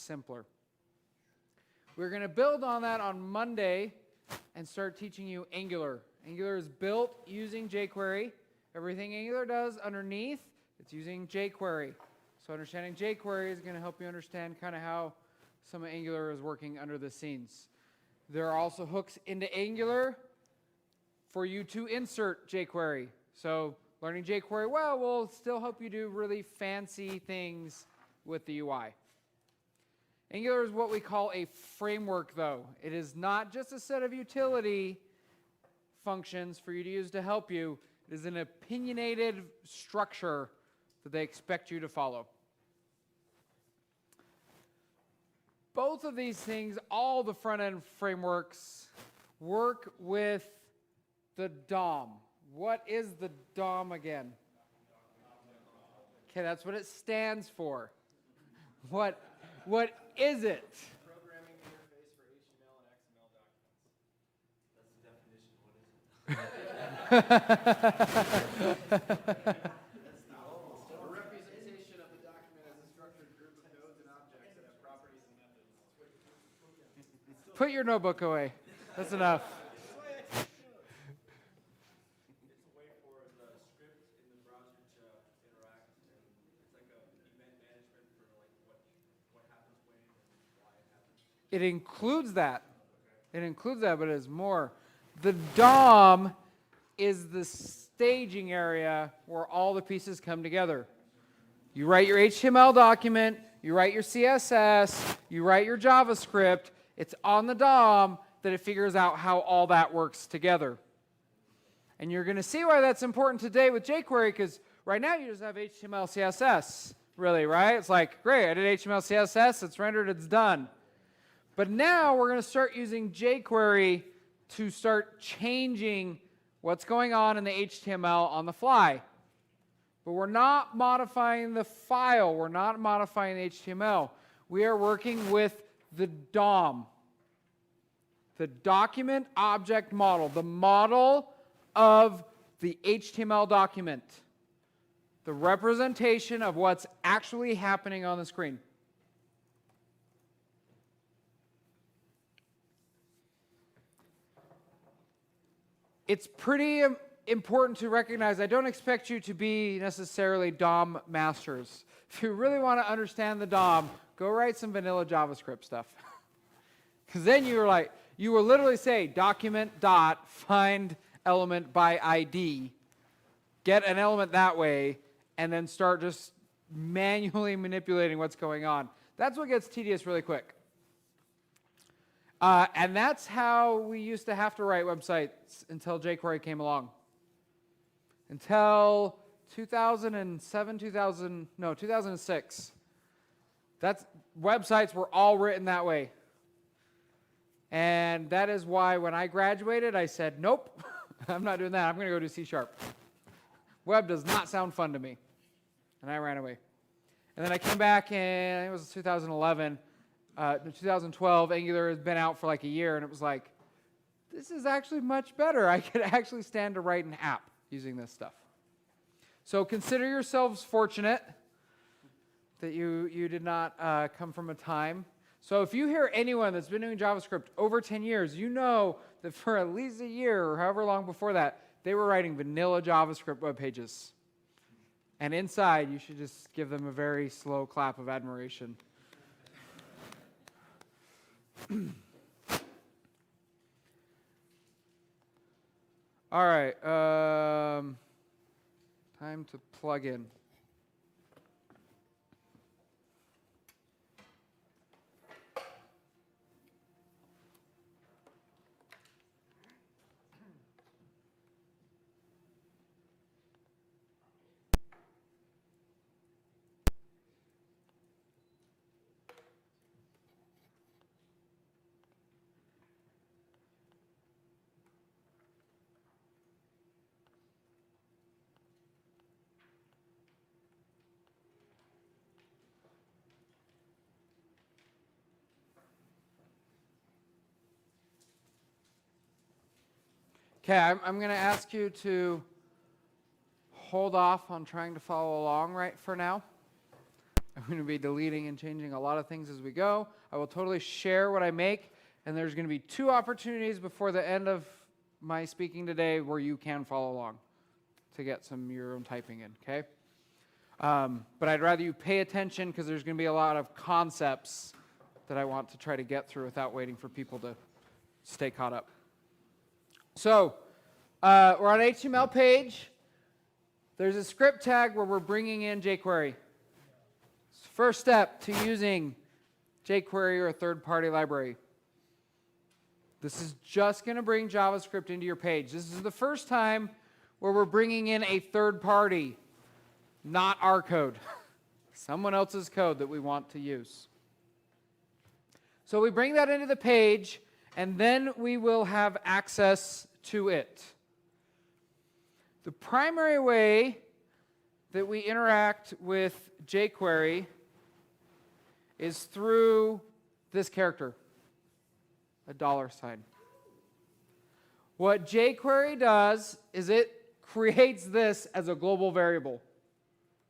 simpler. We're going to build on that on Monday and start teaching you Angular. Angular is built using jQuery. Everything Angular does underneath, it's using jQuery. So understanding jQuery is going to help you understand kind of how some of Angular is working under the scenes. There are also hooks into Angular for you to insert jQuery. So learning jQuery well will still help you do really fancy things with the UI. Angular is what we call a framework, though. It is not just a set of utility functions for you to use to help you. It is an opinionated structure that they expect you to follow. Both of these things, all the front-end frameworks, work with the DOM. What is the DOM again? Okay, that's what it stands for. What is it? Programming interface for HTML and XML documents. That's the definition. What is it? A representation of the document as a structured group of nodes and objects that have properties and methods. Put your notebook away. That's enough. It's a way for the script in the browser to interact, and it's like a event management for like what happens when and why it happens. It includes that. It includes that, but it's more. The DOM is the staging area where all the pieces come together. You write your HTML document, you write your CSS, you write your JavaScript. It's on the DOM that it figures out how all that works together. And you're going to see why that's important today with jQuery, because right now you just have HTML, CSS, really, right? It's like, great, I did HTML, CSS, it's rendered, it's done. But now we're going to start using jQuery to start changing what's going on in the HTML on the fly. But we're not modifying the file. We're not modifying the HTML. We are working with the DOM, the document object model, the model of the HTML document, the representation of what's actually happening on the screen. It's pretty important to recognize, I don't expect you to be necessarily DOM masters. If you really want to understand the DOM, go write some vanilla JavaScript stuff. Because then you will literally say document dot find element by ID, get an element that way, and then start just manually manipulating what's going on. That's what gets tedious really quick. And that's how we used to have to write websites until jQuery came along. Until 2006. Websites were all written that way. And that is why when I graduated, I said, nope, I'm not doing that. I'm going to go do C#. Web does not sound fun to me. And I ran away. And then I came back in, it was 2011. 2012, Angular has been out for like a year, and it was like, this is actually much better. I could actually stand to write an app using this stuff. So consider yourselves fortunate that you did not come from a time. So if you hear anyone that's been doing JavaScript over 10 years, you know that for at least a year or however long before that, they were writing vanilla JavaScript web pages. And inside, you should just give them a very slow clap of admiration. All right, time to plug in. Okay, I'm going to ask you to hold off on trying to follow along right for now. I'm going to be deleting and changing a lot of things as we go. I will totally share what I make, and there's going to be 2 opportunities before the end of my speaking today where you can follow along to get some of your own typing in, okay? But I'd rather you pay attention because there's going to be a lot of concepts that I want to try to get through without waiting for people to stay caught up. So we're on an HTML page. There's a script tag where we're bringing in jQuery. First step to using jQuery or a third-party library. This is just going to bring JavaScript into your page. This is the first time where we're bringing in a third party, not our code. Someone else's code that we want to use. So we bring that into the page, and then we will have access to it. The primary way that we interact with jQuery is through this character, a $sign. What jQuery does is it creates this as a global variable.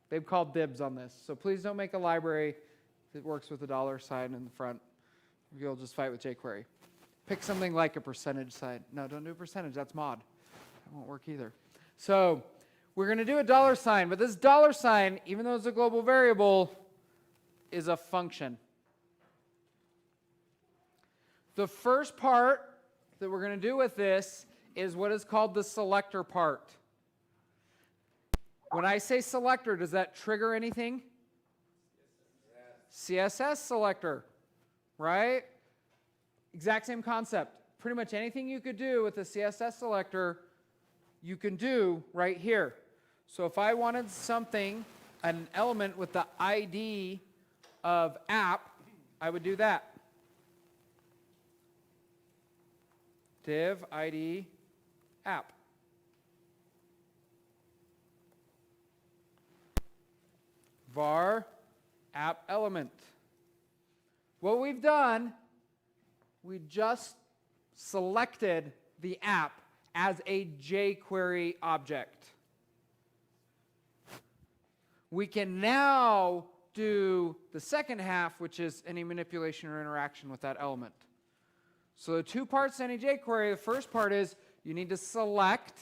They've called dibs on this. So please don't make a library that works with a $sign in the front. You'll just fight with jQuery. Pick something like a percentage sign. No, don't do a percentage. That's mod. That won't work either. So we're going to do a $sign, but this $sign, even though it's a global variable, is a function. The first part that we're going to do with this is what is called the selector part. When I say selector, does that trigger anything? CSS selector, right? Exact same concept. Pretty much anything you could do with a CSS selector, you can do right here. So if I wanted something, an element with the ID of app, I would do that. Div ID app. Var app element. What we've done, we just selected the app as a jQuery object. We can now do the second half, which is any manipulation or interaction with that element. So the 2 parts to any jQuery, the first part is you need to select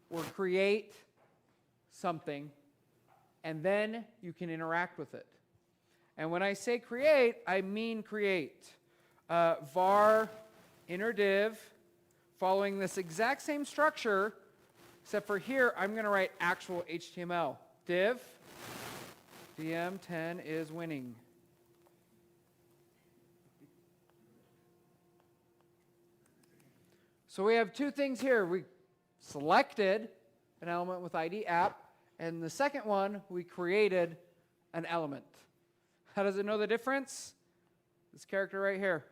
or create something, and then you can interact with it. And when I say create, I mean create. Var inner div, following this exact same structure, except for here, I'm going to write actual HTML. Div, DM10 is winning. So we have 2 things here. We selected an element with ID app, and the second one, we created an element. How does it know the difference? This character right here.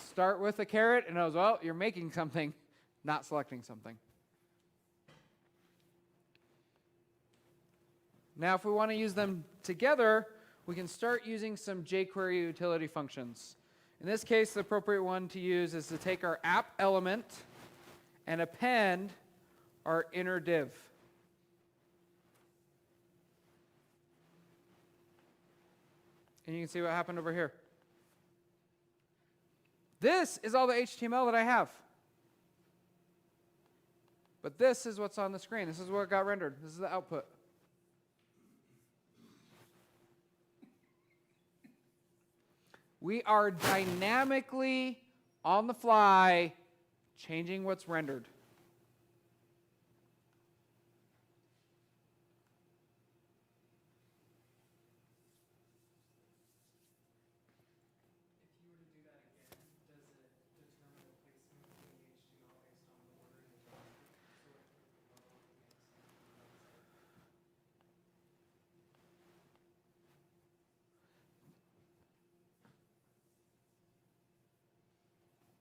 Start with a caret, and it knows, well, you're making something, not selecting something. Now, if we want to use them together, we can start using some jQuery utility functions. In this case, the appropriate one to use is to take our app element and append our inner div. And you can see what happened over here. This is all the HTML that I have. But this is what's on the screen. This is what got rendered. This is the output. We are dynamically, on the fly, changing what's rendered.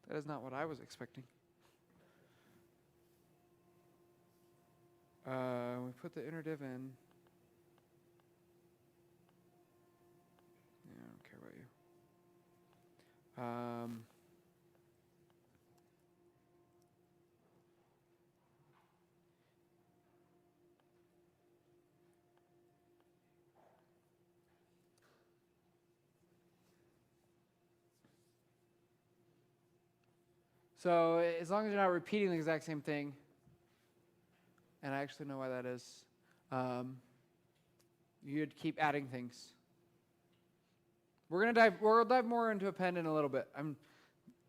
That is not what I was expecting. We put the inner div in. Yeah, I don't care about you. So as long as you're not repeating the exact same thing, and I actually know why that is, you'd keep adding things. We'll dive more into append in a little bit. I'm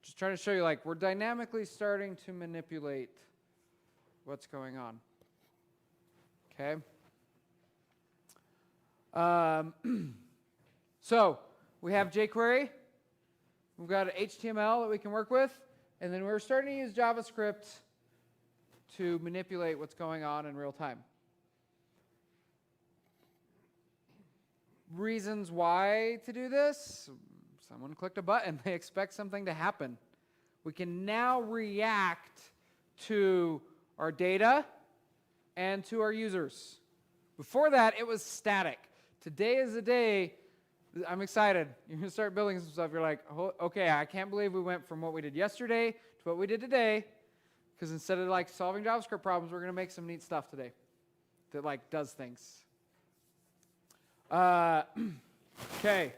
just trying to show you, like, we're dynamically starting to manipulate what's going on. Okay? So we have jQuery. We've got HTML that we can work with. And then we're starting to use JavaScript to manipulate what's going on in real time. Reasons why to do this: someone clicked a button, they expect something to happen. We can now react to our data and to our users. Before that, it was static. Today is the day. I'm excited. You're going to start building some stuff. You're like, oh, okay, I can't believe we went from what we did yesterday to what we did today, because instead of like solving JavaScript problems, we're going to make some neat stuff today that like does things. Okay.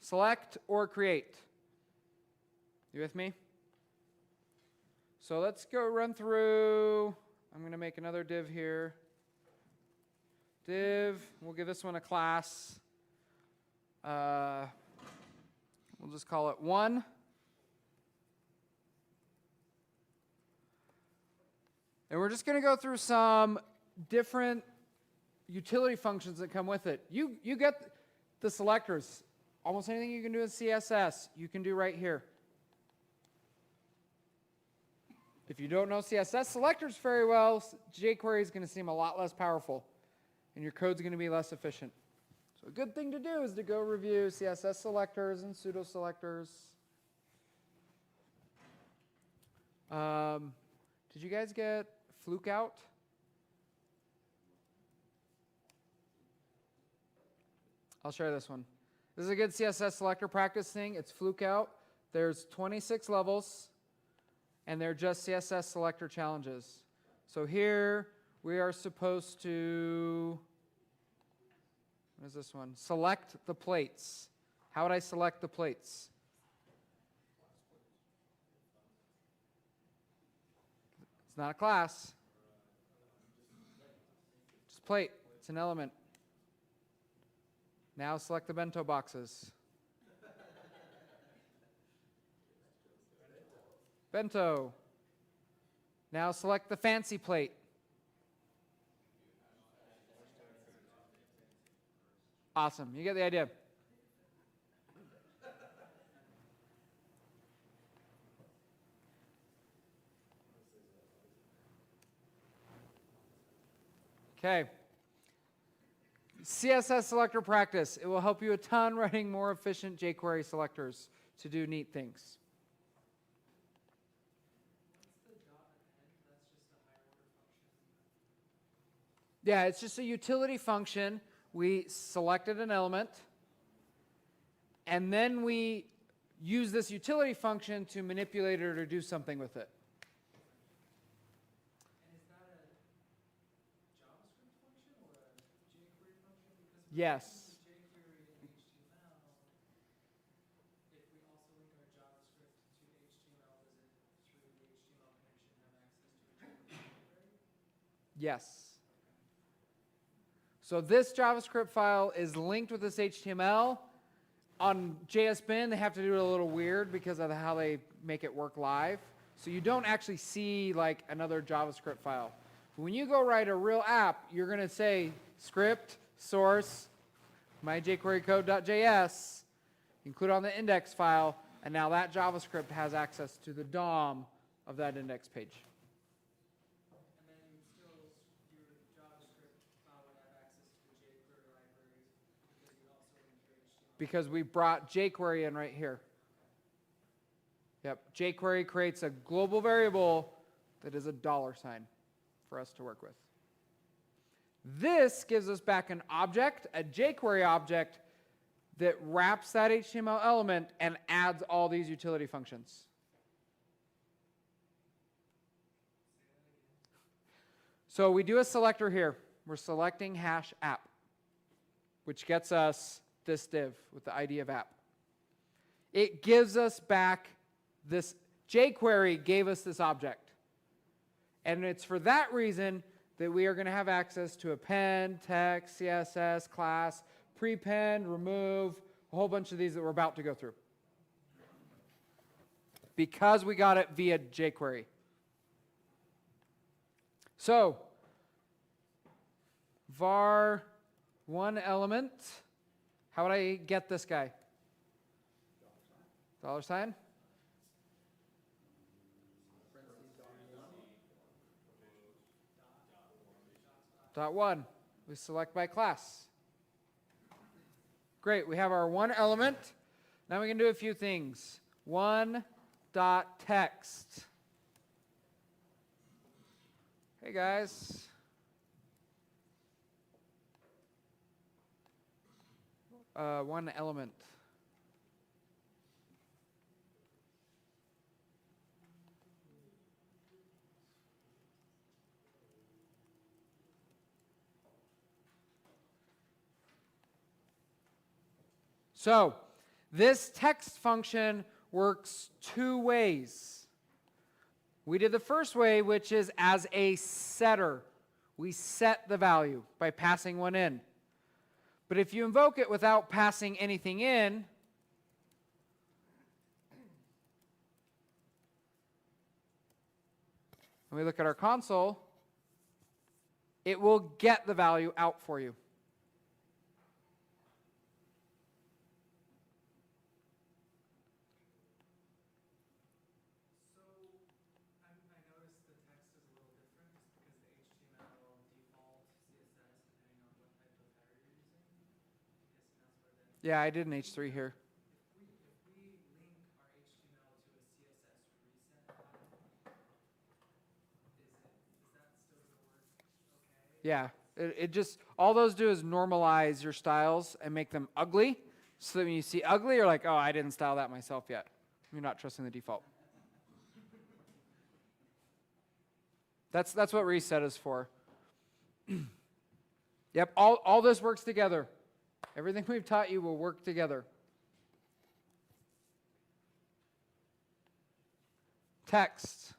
Select or create. You with me? So let's go run through. I'm going to make another div here. Div, we'll give this one a class. We'll just call it 1. And we're just going to go through some different utility functions that come with it. You get the selectors. Almost anything you can do in CSS, you can do right here. If you don't know CSS selectors very well, jQuery is going to seem a lot less powerful, and your code's going to be less efficient. So a good thing to do is to go review CSS selectors and pseudo selectors. Did you guys get fluke out? I'll share this one. This is a good CSS selector practice thing. It's fluke out. There's 26 levels, and they're just CSS selector challenges. So here we are supposed to, what is this one? Select the plates. How would I select the plates? It's not a class. Just plate. It's an element. Now select the bento boxes. Bento. Now select the fancy plate. Awesome. You get the idea. Okay. CSS selector practice. It will help you a ton writing more efficient jQuery selectors to do neat things. Yeah, it's just a utility function. We selected an element, and then we use this utility function to manipulate it or do something with it. And is that a JavaScript function or a jQuery function? Because Yes. jQuery and HTML, if we also link our JavaScript to HTML, does it, through the HTML connection, have access to a jQuery? Yes. So this JavaScript file is linked with this HTML. On JSBin, they have to do it a little weird because of how they make it work live. So you don't actually see like another JavaScript file. When you go write a real app, you're going to say script, source, myjQuerycode.js, include on the index file, and now that JavaScript has access to the DOM of that index page. And then still, your JavaScript file would have access to the jQuery libraries because you also link your HTML. Because we brought jQuery in right here. Yep, jQuery creates a global variable that is a $sign for us to work with. This gives us back an object, a jQuery object, that wraps that HTML element and adds all these utility functions. So we do a selector here. We're selecting hash app, which gets us this div with the ID of app. It gives us back this, jQuery gave us this object. And it's for that reason that we are going to have access to append, text, CSS, class, prepend, remove, a whole bunch of these that we're about to go through. Because we got it via jQuery. So, var one element. How would I get this guy? Dollar sign? Dot one. We select by class. Great, we have our one element. Now we can do a few things. One dot text. Hey guys. One element. So, this text function works two ways. We did the first way, which is as a setter. We set the value by passing one in. But if you invoke it without passing anything in, and we look at our console, it will get the value out for you. So I noticed the text is a little different just because the HTML default CSS depending on what type of header you're using. I'm guessing that's where the Yeah, I did an H3 here. if we link our HTML to a CSS reset button, is that still gonna work okay? Yeah, it just, all those do is normalize your styles and make them ugly. So that when you see ugly, you're like, oh, I didn't style that myself yet. You're not trusting the default. That's what reset is for. Yep, all this works together. Everything we've taught you will work together. Text.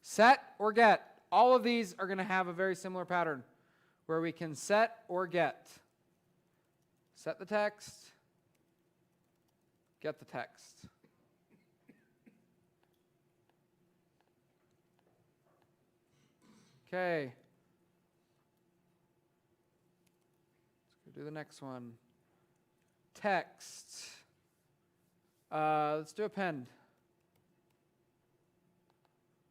Set or get. All of these are going to have a very similar pattern where we can set or get. Set the text. Get the text. Okay. Let's go do the next one. Text. Let's do append.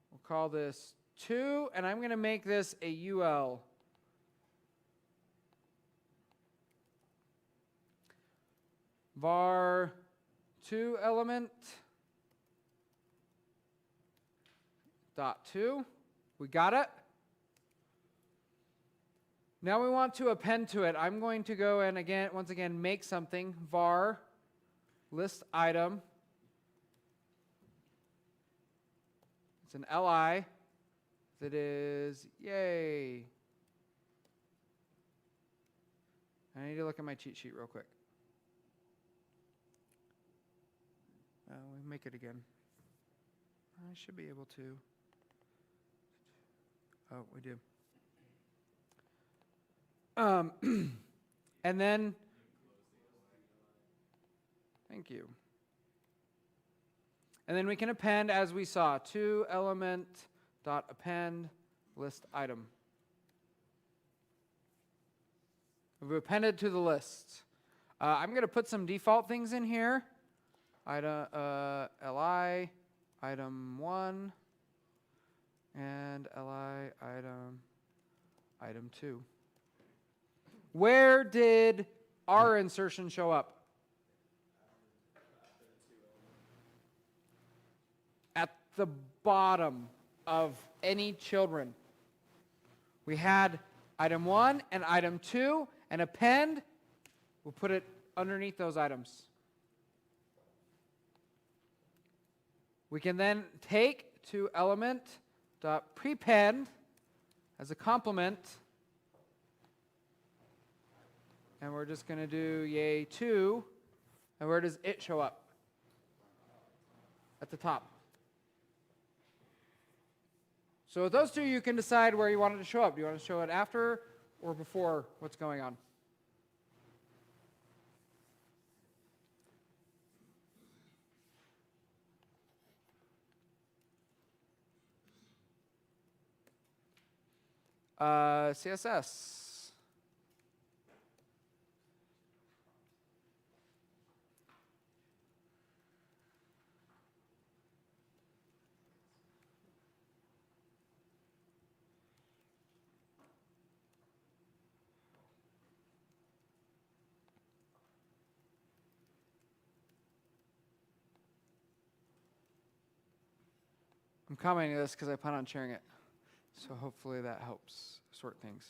We'll call this 2, and I'm going to make this a UL. Var 2 element dot 2. We got it. Now we want to append to it. I'm going to go and once again make something var list item. It's an li that is yay. I need to look at my cheat sheet real quick. We make it again. I should be able to. Oh, we do. And then, thank you. And then we can append, as we saw, 2 element dot append list item. We've appended to the list. I'm going to put some default things in here. Item li item 1 and li item 2. Where did our insertion show up? At the bottom of any children. We had item 1 and item 2, and append, we'll put it underneath those items. We can then take 2 element dot prepend as a complement, and we're just going to do yay 2, and where does it show up? at the top. So with those two, you can decide where you want it to show up. Do you want to show it after or before what's going on? CSS. I'm commenting this because I plan on sharing it. So hopefully that helps sort things.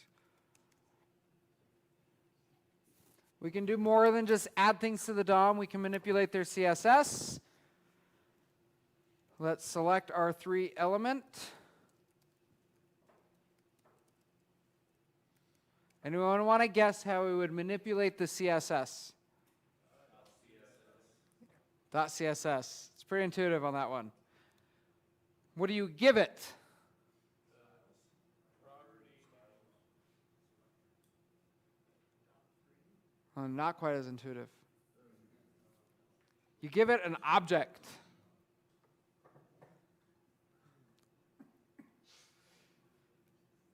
We can do more than just add things to the DOM. We can manipulate their CSS. Let's select our 3 element. Anyone want to guess how we would manipulate the CSS? .css. It's pretty intuitive on that one. What do you give it? Not quite as intuitive. You give it an object.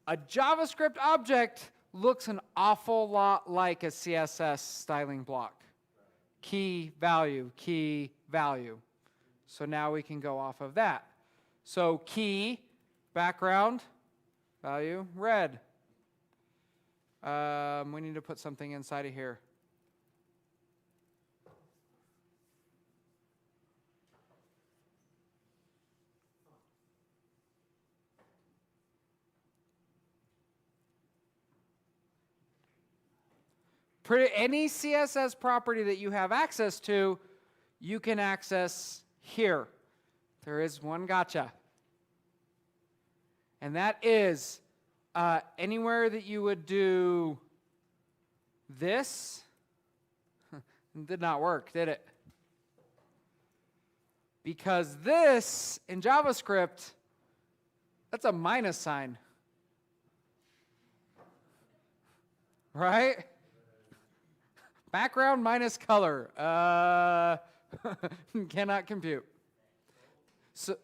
A JavaScript object looks an awful lot like a CSS styling block. Key, value, key, value. So now we can go off of that. So key, background, value, red. We need to put something inside of here. Any CSS property that you have access to, you can access here. There is one gotcha. And that is anywhere that you would do this. It did not work, did it? Because this, in JavaScript, that's a minus sign. Right? Background minus color. Cannot compute. So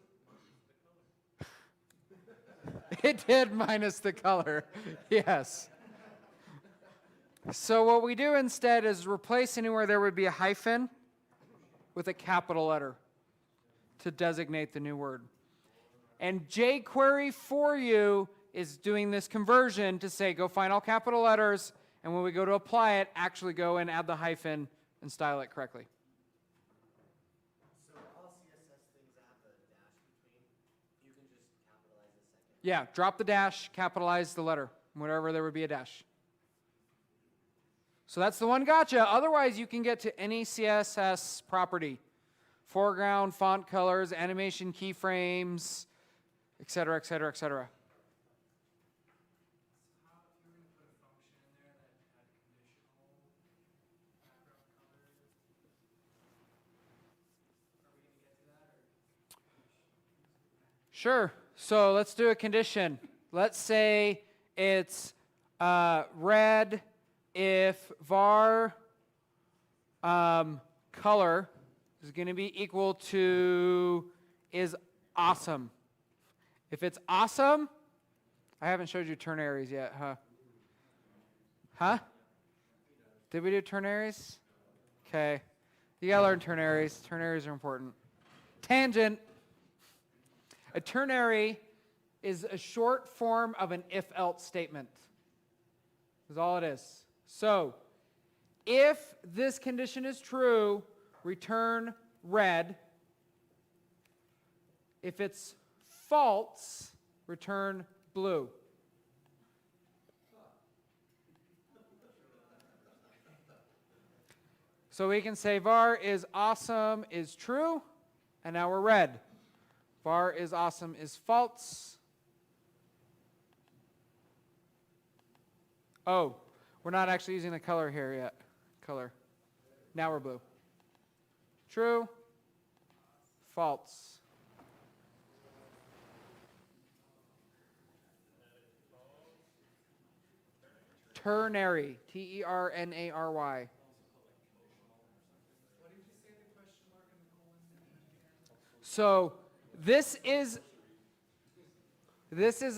it did minus the color. Yes. So what we do instead is replace anywhere there would be a hyphen with a capital letter to designate the new word. And jQuery for you is doing this conversion to say, go find all capital letters, and when we go to apply it, actually go and add the hyphen and style it correctly. So all CSS things that have a dash between, you can just capitalize the second. Yeah, drop the dash, capitalize the letter, wherever there would be a dash. So that's the one gotcha. Otherwise, you can get to any CSS property. Foreground, font colors, animation keyframes, et cetera, et cetera, et cetera. How, if you were going to put a function in there that had conditional background color, are we going to get to that? Or? Sure. So let's do a condition. Let's say it's red if var color is going to be equal to is awesome. If it's awesome, I haven't showed you ternaries yet, huh? Huh? Did we do ternaries? Okay. You got to learn ternaries. Ternaries are important. Tangent. A ternary is a short form of an if-else statement. That's all it is. So, if this condition is true, return red. If it's false, return blue. So we can say var is awesome is true, and now we're red. Var is awesome is false. Oh, we're not actually using the color here yet. Color. Now we're blue. True. false. Ternary, Ternary. What did you say the question mark and the colon mean? So this is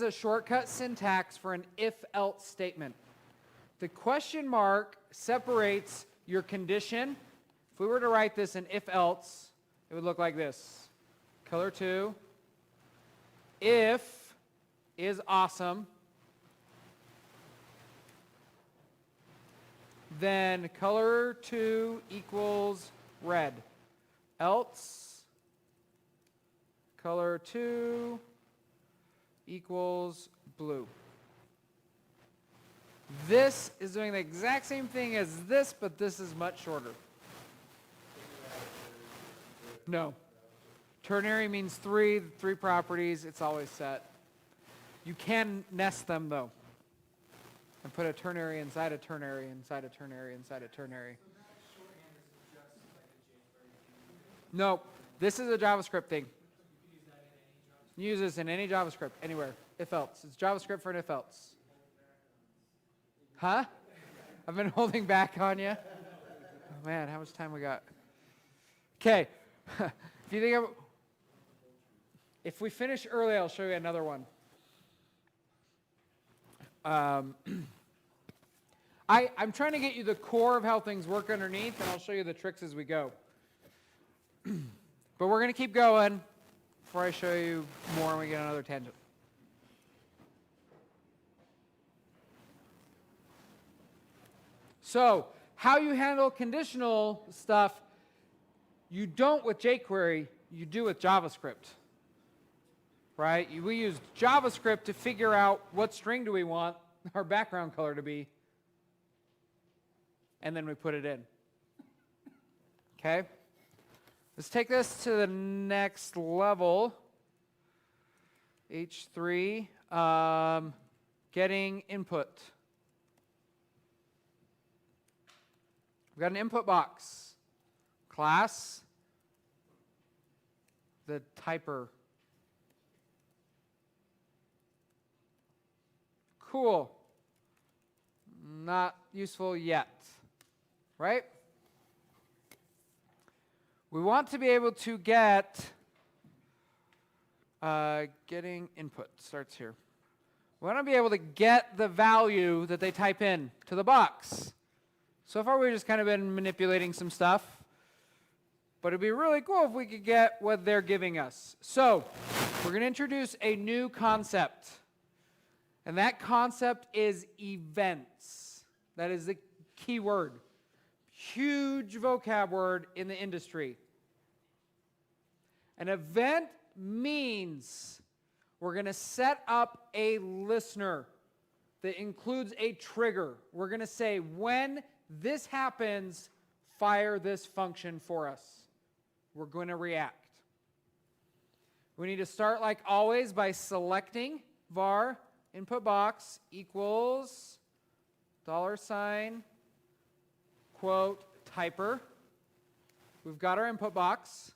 a shortcut syntax for an if-else statement. The question mark separates your condition. If we were to write this in if-else, it would look like this. Color 2, if is awesome, then color 2 equals red. Else, color 2 equals blue. This is doing the exact same thing as this, but this is much shorter. No. Ternary means three properties. It's always set. You can nest them, though, and put a ternary inside a ternary inside a ternary inside a ternary. So that shorthand is just like a jQuery thing. No, this is a JavaScript thing. You can use that in any JavaScript. You use this in any JavaScript, anywhere. If else. It's JavaScript for an if else. Huh? I've been holding back on you. Oh, man, how much time we got? Okay. If you think if we finish early, I'll show you another one. I'm trying to get you the core of how things work underneath, and I'll show you the tricks as we go. But we're going to keep going before I show you more and we get on another tangent. So, how you handle conditional stuff, you don't with jQuery, you do with JavaScript. Right? We use JavaScript to figure out what string do we want our background color to be, and then we put it in. Okay? Let's take this to the next level. H3, getting input. We've got an input box. Class, the typer. Cool. Not useful yet, right? We want to be able to get, getting input starts here. We want to be able to get the value that they type in to the box. So far we've just kind of been manipulating some stuff, but it'd be really cool if we could get what they're giving us. So we're going to introduce a new concept. And that concept is events. That is the key word. Huge vocab word in the industry. An event means we're going to set up a listener that includes a trigger. We're going to say, when this happens, fire this function for us. We're going to react. We need to start, like always, by selecting var input box equals $, quote, typer. We've got our input box.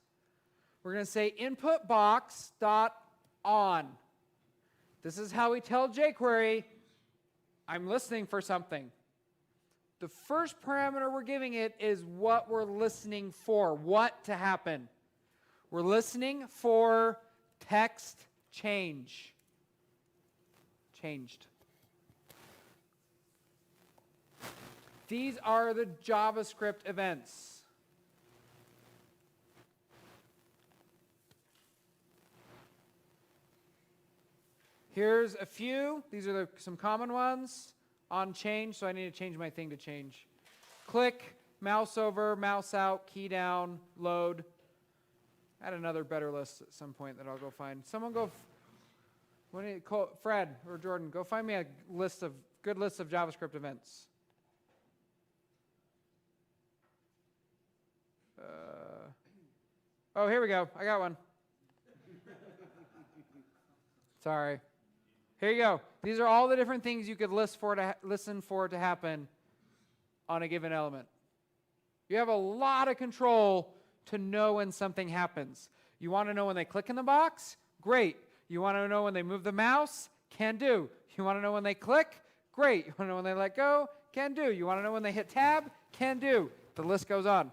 We're going to say input box dot on. This is how we tell jQuery, I'm listening for something. The first parameter we're giving it is what we're listening for, what to happen. We're listening for text change. Changed. These are the JavaScript events. Here's a few. These are some common ones. On change, so I need to change my thing to change. Click, mouse over, mouse out, key down, load. I had another better list at some point that I'll go find. Someone go, Fred or Jordan, go find me a good list of JavaScript events. Oh, here we go. I got one. Sorry. Here you go. These are all the different things you could listen for to happen on a given element. You have a lot of control to know when something happens. You want to know when they click in the box? Great. You want to know when they move the mouse? Can do. You want to know when they click? Great. You want to know when they let go? Can do. You want to know when they hit tab? Can do. The list goes on.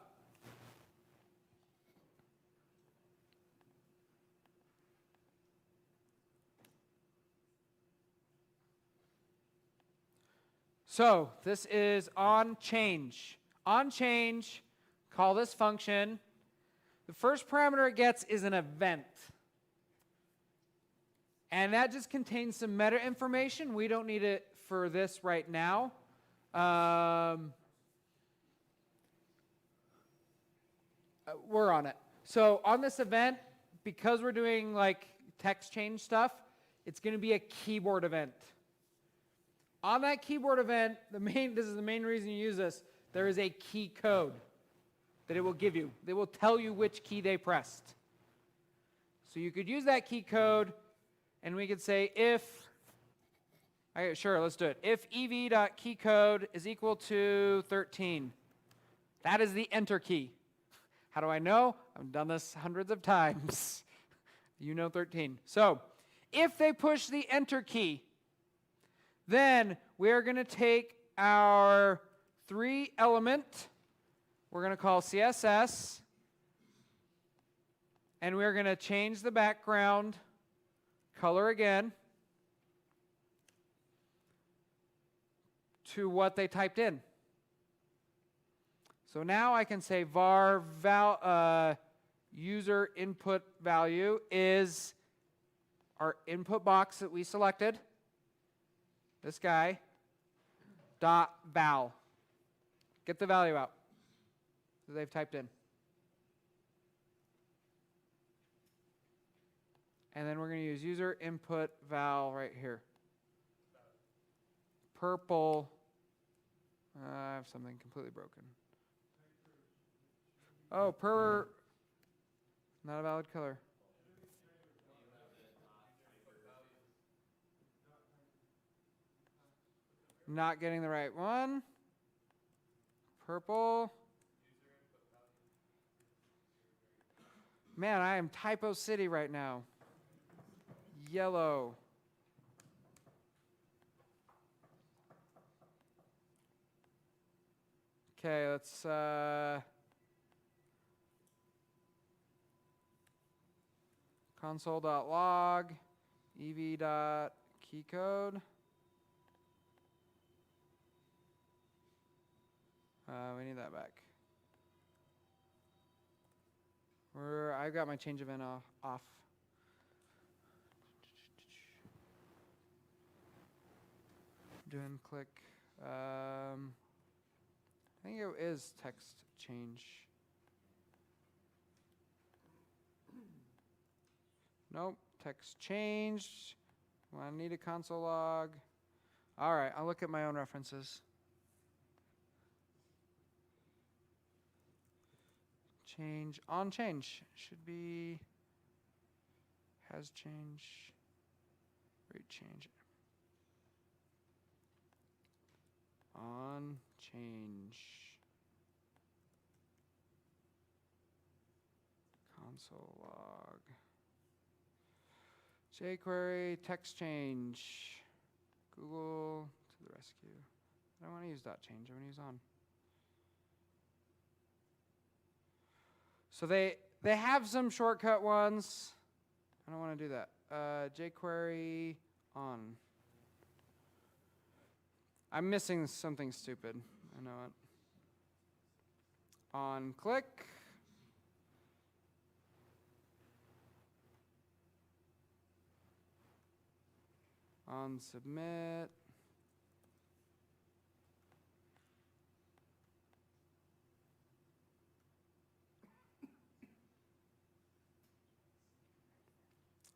So this is on change. On change, call this function. The first parameter it gets is an event. And that just contains some meta information. We don't need it for this right now. We're on it. So on this event, because we're doing like text change stuff, it's going to be a keyboard event. On that keyboard event, this is the main reason you use this, there is a key code that it will give you. They will tell you which key they pressed. So you could use that key code, and we could say if, sure, let's do it. If ev.keycode is equal to 13, that is the enter key. How do I know? I've done this hundreds of times. You know 13. So if they push the enter key, then we're going to take our 3 element, we're going to call CSS, and we're going to change the background color again to what they typed in. So now I can say var user input value is our input box that we selected, this guy, dot val. Get the value out that they've typed in. And then we're going to use user input val right here. Purple. I have something completely broken. Oh, not a valid color. Not getting the right one. Purple. Man, I am typo city right now. Yellow. Okay, let's console.log ev.keycode. We need that back. I've got my change event off. Doing click. I think it is text change. Nope, text changed. Well, I need a console log. All right, I'll look at my own references. Change, on change, should be, has change, rate change. On change. Console log. jQuery, text change. Google to the rescue. I don't want to use dot change, I want to use on. So they have some shortcut ones. I don't want to do that. jQuery on. I'm missing something stupid. I know it. On click. On submit.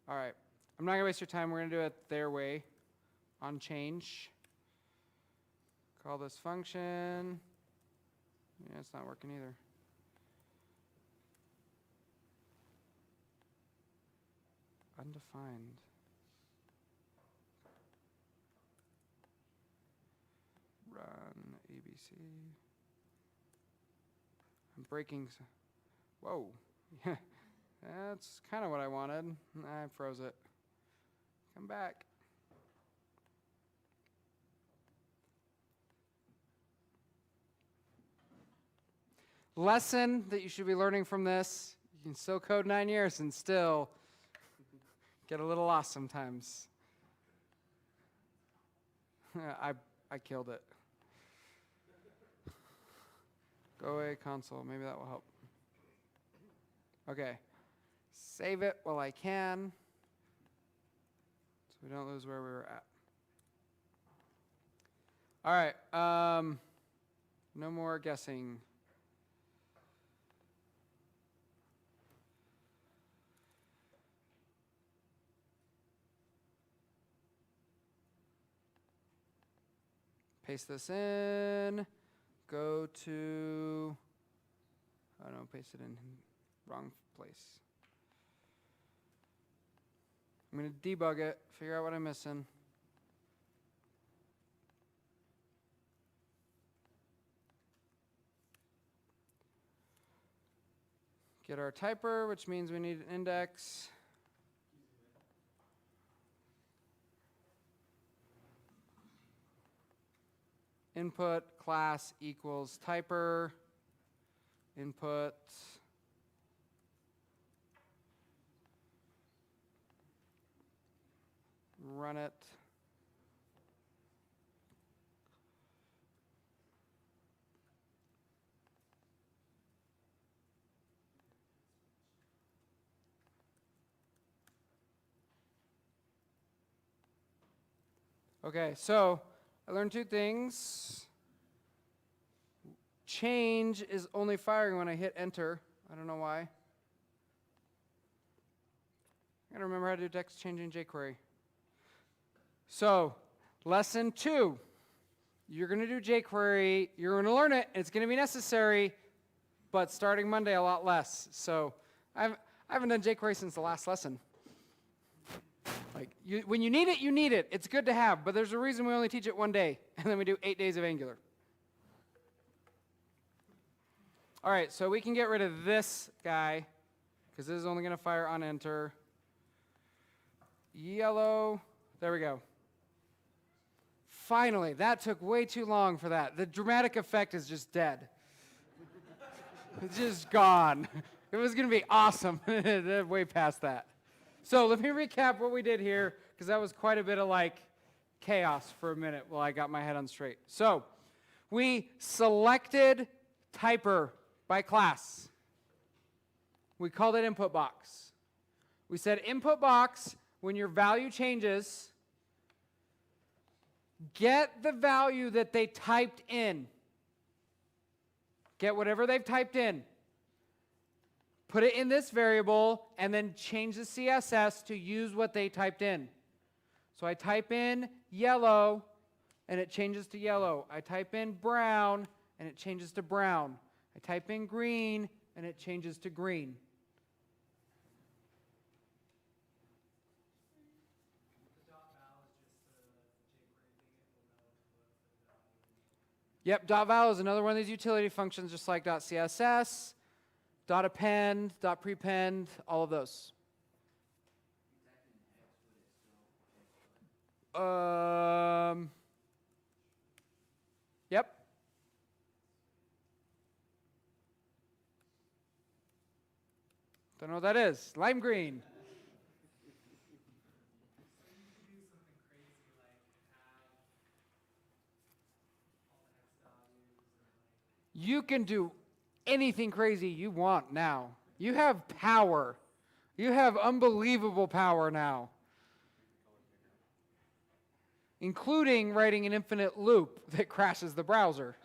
All right. I'm not going to waste your time. We're going to do it their way. On change. Call this function. Yeah, it's not working either. Undefined. Run ABC. I'm breaking. Whoa. That's kind of what I wanted. I froze it. Come back. Lesson that you should be learning from this: you can still code 9 years and still get a little lost sometimes. I killed it. Go away, console. Maybe that will help. Okay. Save it while I can, so we don't lose where we were at. All right. No more guessing. Paste this in. Go to, oh no, paste it in wrong place. I'm going to debug it, figure out what I'm missing. Get our typer, which means we need an index. Input class equals typer. Input run it. Okay, so I learned 2 things. Change is only firing when I hit enter. I don't know why. I gotta remember how to do text change in jQuery. So, lesson 2. You're gonna do jQuery, you're gonna learn it, it's gonna be necessary, but starting Monday a lot less. So, I haven't done jQuery since the last lesson. Like, when you need it, you need it. It's good to have, but there's a reason we only teach it 1 day, and then we do 8 days of Angular. All right, so we can get rid of this guy, because this is only going to fire on enter. Yellow, there we go. Finally, that took way too long for that. The dramatic effect is just dead. It's just gone. It was going to be awesome. Way past that. So let me recap what we did here, because that was quite a bit of like chaos for a minute while I got my head on straight. So we selected typer by class. We called it input box. We said input box, when your value changes, get the value that they typed in. Get whatever they've typed in. Put it in this variable, and then change the CSS to use what they typed in. So I type in yellow, and it changes to yellow. I type in brown, and it changes to brown. I type in green, and it changes to green. The dot val is just the jQuery thing. It will know what the value. Yep, dot val is another one of these utility functions, just like dot CSS. Dot append, dot prepend, all of those. Yep. Don't know what that is. Lime green. So you could do something crazy like have all the hex values and like. You can do anything crazy you want now. You have power. You have unbelievable power now. Including writing an infinite loop that crashes the browser.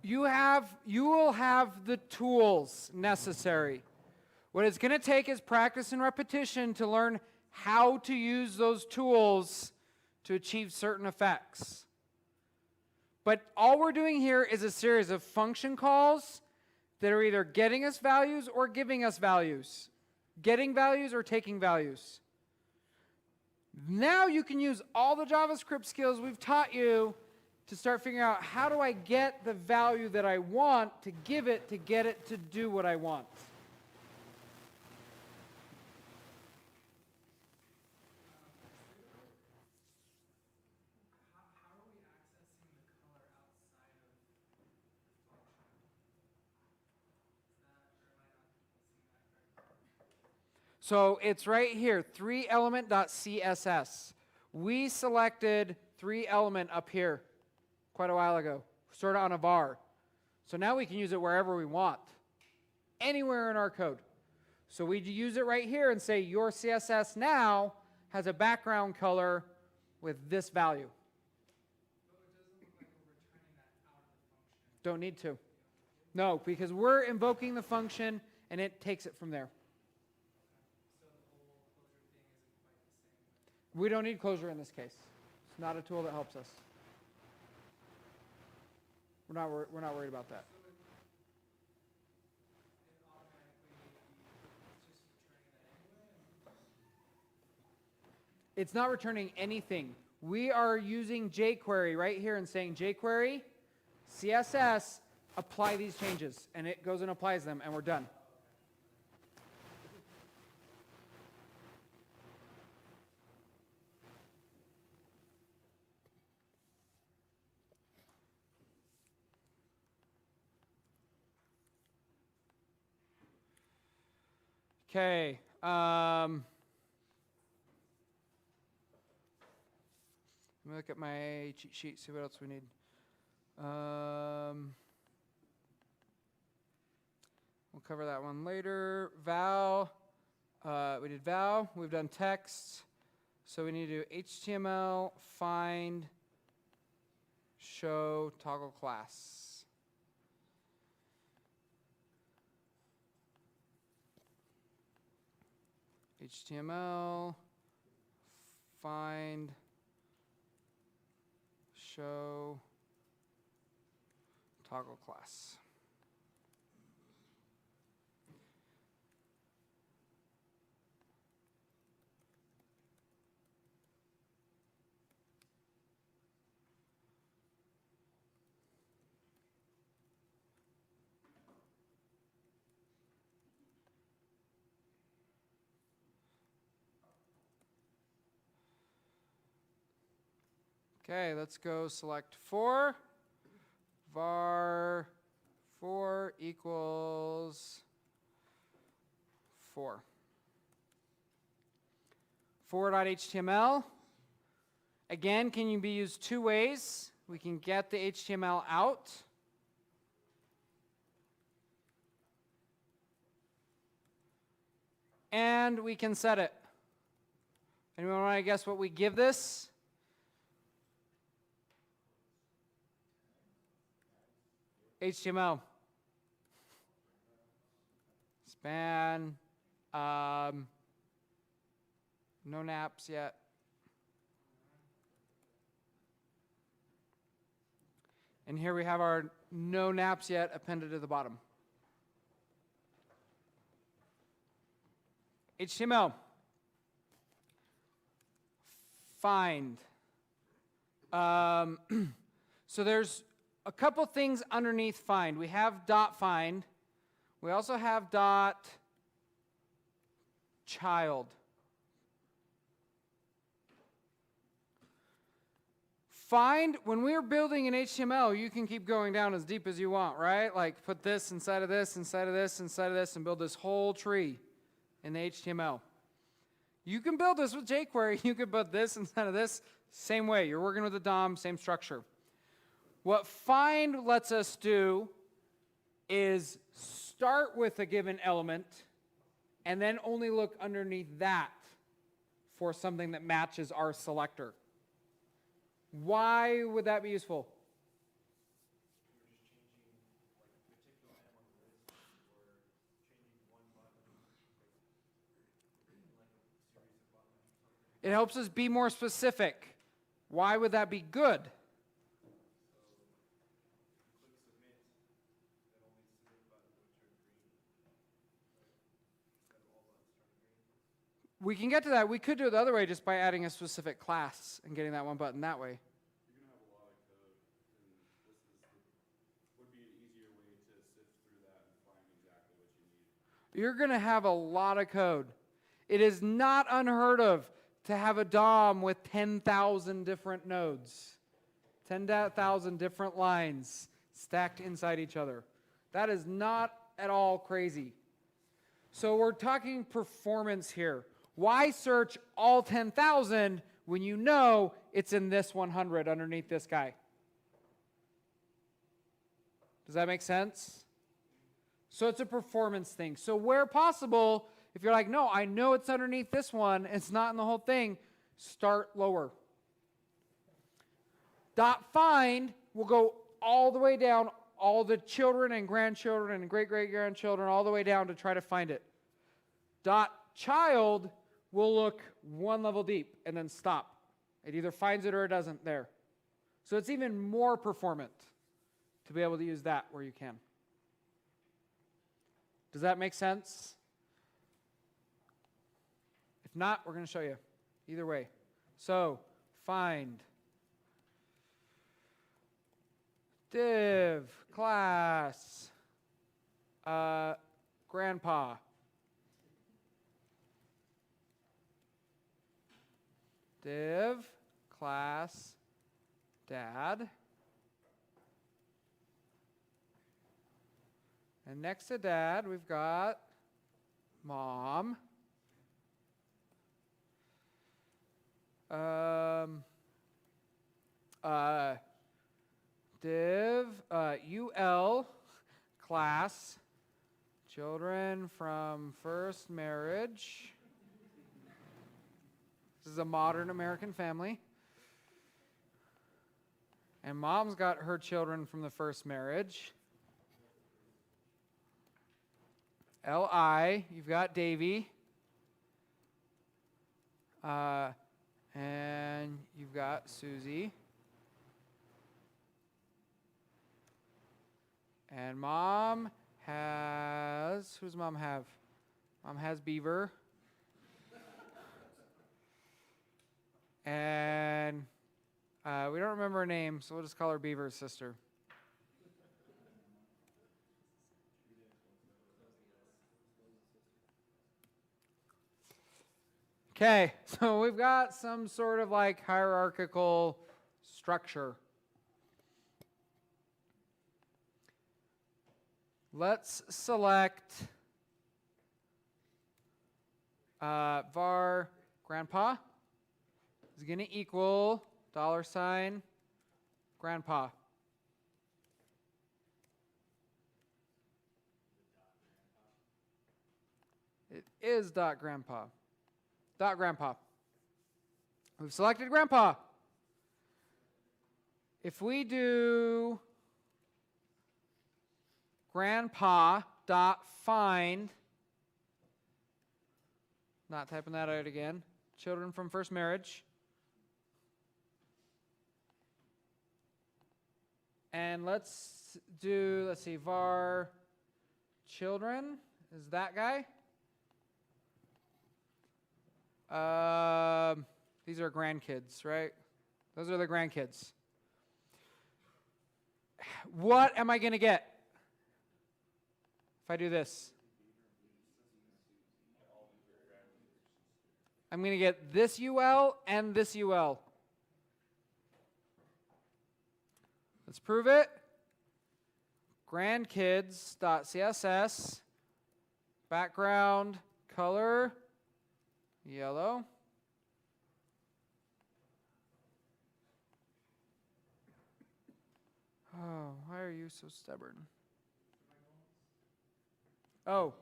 You will have the tools necessary. What it's going to take is practice and repetition to learn how to use those tools to achieve certain effects. But all we're doing here is a series of function calls that are either getting us values or giving us values. Getting values or taking values. Now you can use all the JavaScript skills we've taught you to start figuring out how do I get the value that I want to give it to get it to do what I want. How are we accessing the color outside of the function? Is that, or am I not seeing that correctly? So it's right here, 3element.css. We selected 3element up here quite a while ago, sort of on a var. So now we can use it wherever we want, anywhere in our code. So we use it right here and say your CSS now has a background color with this value. But it doesn't look like we're returning that out of the function. Don't need to. No, because we're invoking the function and it takes it from there. So the whole closure thing isn't quite the same. We don't need closure in this case. It's not a tool that helps us. We're not worried about that. So it automatically, it's just returning that anyway? It's not returning anything. We are using jQuery right here and saying jQuery, CSS, apply these changes. And it goes and applies them, and we're done. Okay. Let me look at my cheat sheet, see what else we need. We'll cover that one later. Val. We did val. We've done text. So we need to do HTML, find, show, toggle class. HTML, find, show, toggle class. Okay, let's go select 4. Var 4 equals 4. 4.html. Again, can be used two ways. We can get the HTML out. And we can set it. Anyone want to guess what we give this? HTML. Span. No naps yet. And here we have our no naps yet appended to the bottom. HTML. Find. So there's a couple things underneath find. We have dot find. We also have dot child. Find, when we're building an HTML, you can keep going down as deep as you want, right? Like put this inside of this, inside of this, inside of this, and build this whole tree in the HTML. You can build this with jQuery. You could put this inside of this. Same way. You're working with the DOM, same structure. What find lets us do is start with a given element and then only look underneath that for something that matches our selector. Why would that be useful? It helps us be more specific. Why would that be good? We can get to that. We could do it the other way just by adding a specific class and getting that one button that way. You're gonna have a lot of code, and would be an easier way to sift through that and find exactly what you need. You're going to have a lot of code. It is not unheard of to have a DOM with 10,000 different nodes, 10,000 different lines stacked inside each other. That is not at all crazy. So we're talking performance here. Why search all 10,000 when you know it's in this 100 underneath this guy? Does that make sense? So it's a performance thing. So where possible, if you're like, no, I know it's underneath this one, it's not in the whole thing, start lower. .find will go all the way down, all the children and grandchildren and great-great-grandchildren, all the way down to try to find it. .child will look one level deep and then stop. It either finds it or it doesn't there. So it's even more performant to be able to use that where you can. Does that make sense? If not, we're going to show you. Either way. So, find div class grandpa. Div class dad. And next to dad, we've got mom. Div UL class children from first marriage. This is a modern American family. And mom's got her children from the first marriage. LI, you've got Davy. And you've got Susie. And mom has, who does mom have? Mom has Beaver. And we don't remember her name, so we'll just call her Beaver's sister. Okay, so we've got some sort of like hierarchical structure. Let's select var grandpa is going to equal $ grandpa. It is .grandpa. .grandpa. We've selected grandpa. If we do grandpa.find, not typing that out again, children from first marriage. And let's see, var children is that guy. These are grandkids, right? Those are the grandkids. What am I going to get if I do this? I'm going to get this UL and this UL. Let's prove it. Grandkids.css, background color, yellow. Oh, why are you so stubborn? Oh,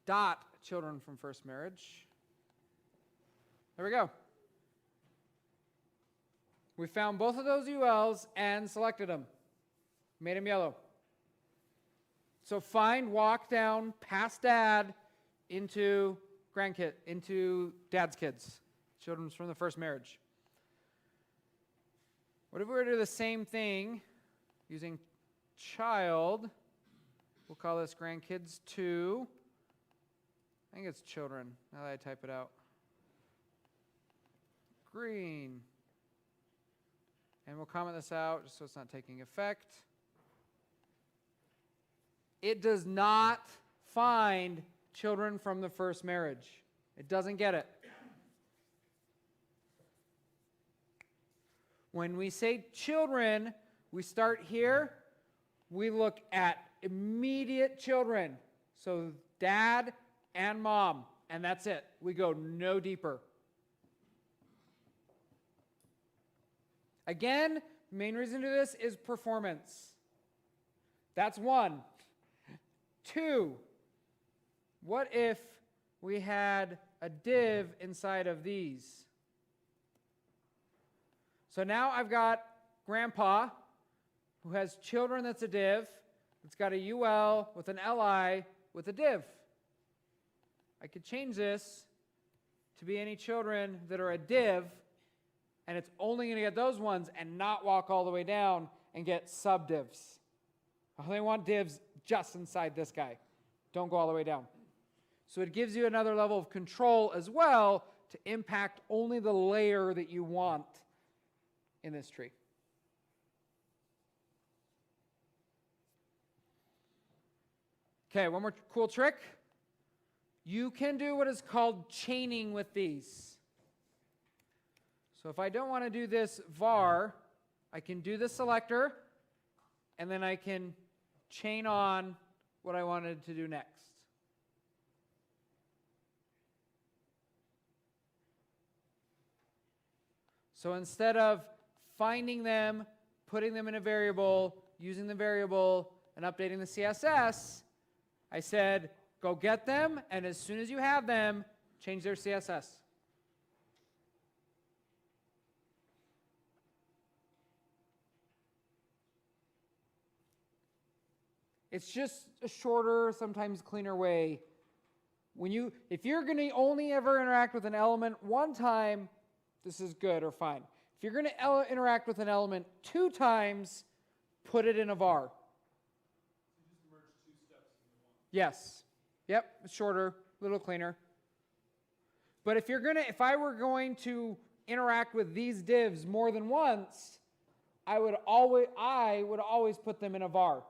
dot children from first marriage. There we go. We found both of those ULs and selected them. Made them yellow. So find, walk down past dad into grandkid, into dad's kids, children from the first marriage. What if we were to do the same thing using child? We'll call this grandkids 2. I think it's children, now that I type it out. green. And we'll comment this out just so it's not taking effect. It does not find children from the first marriage. It doesn't get it. When we say children, we start here. We look at immediate children. So dad and mom, and that's it. We go no deeper. Again, main reason to do this is performance. That's one. Two, what if we had a div inside of these? So now I've got grandpa who has children that's a div. It's got a UL with an LI with a div. I could change this to be any children that are a div, and it's only going to get those ones and not walk all the way down and get sub-divs. I only want divs just inside this guy. Don't go all the way down. So it gives you another level of control as well to impact only the layer that you want in this tree. Okay, one more cool trick. You can do what is called chaining with these. So if I don't want to do this var, I can do the selector, and then I can chain on what I wanted to do next. So instead of finding them, putting them in a variable, using the variable, and updating the CSS, I said, go get them, and as soon as you have them, change their CSS. It's just a shorter, sometimes cleaner way. If you're going to only ever interact with an element one time, this is good or fine. If you're going to interact with an element 2 times, put it in a var. You just merge 2 steps into one. Yes. Yep, it's shorter, a little cleaner. But if I were going to interact with these divs more than once, I would always put them in a var.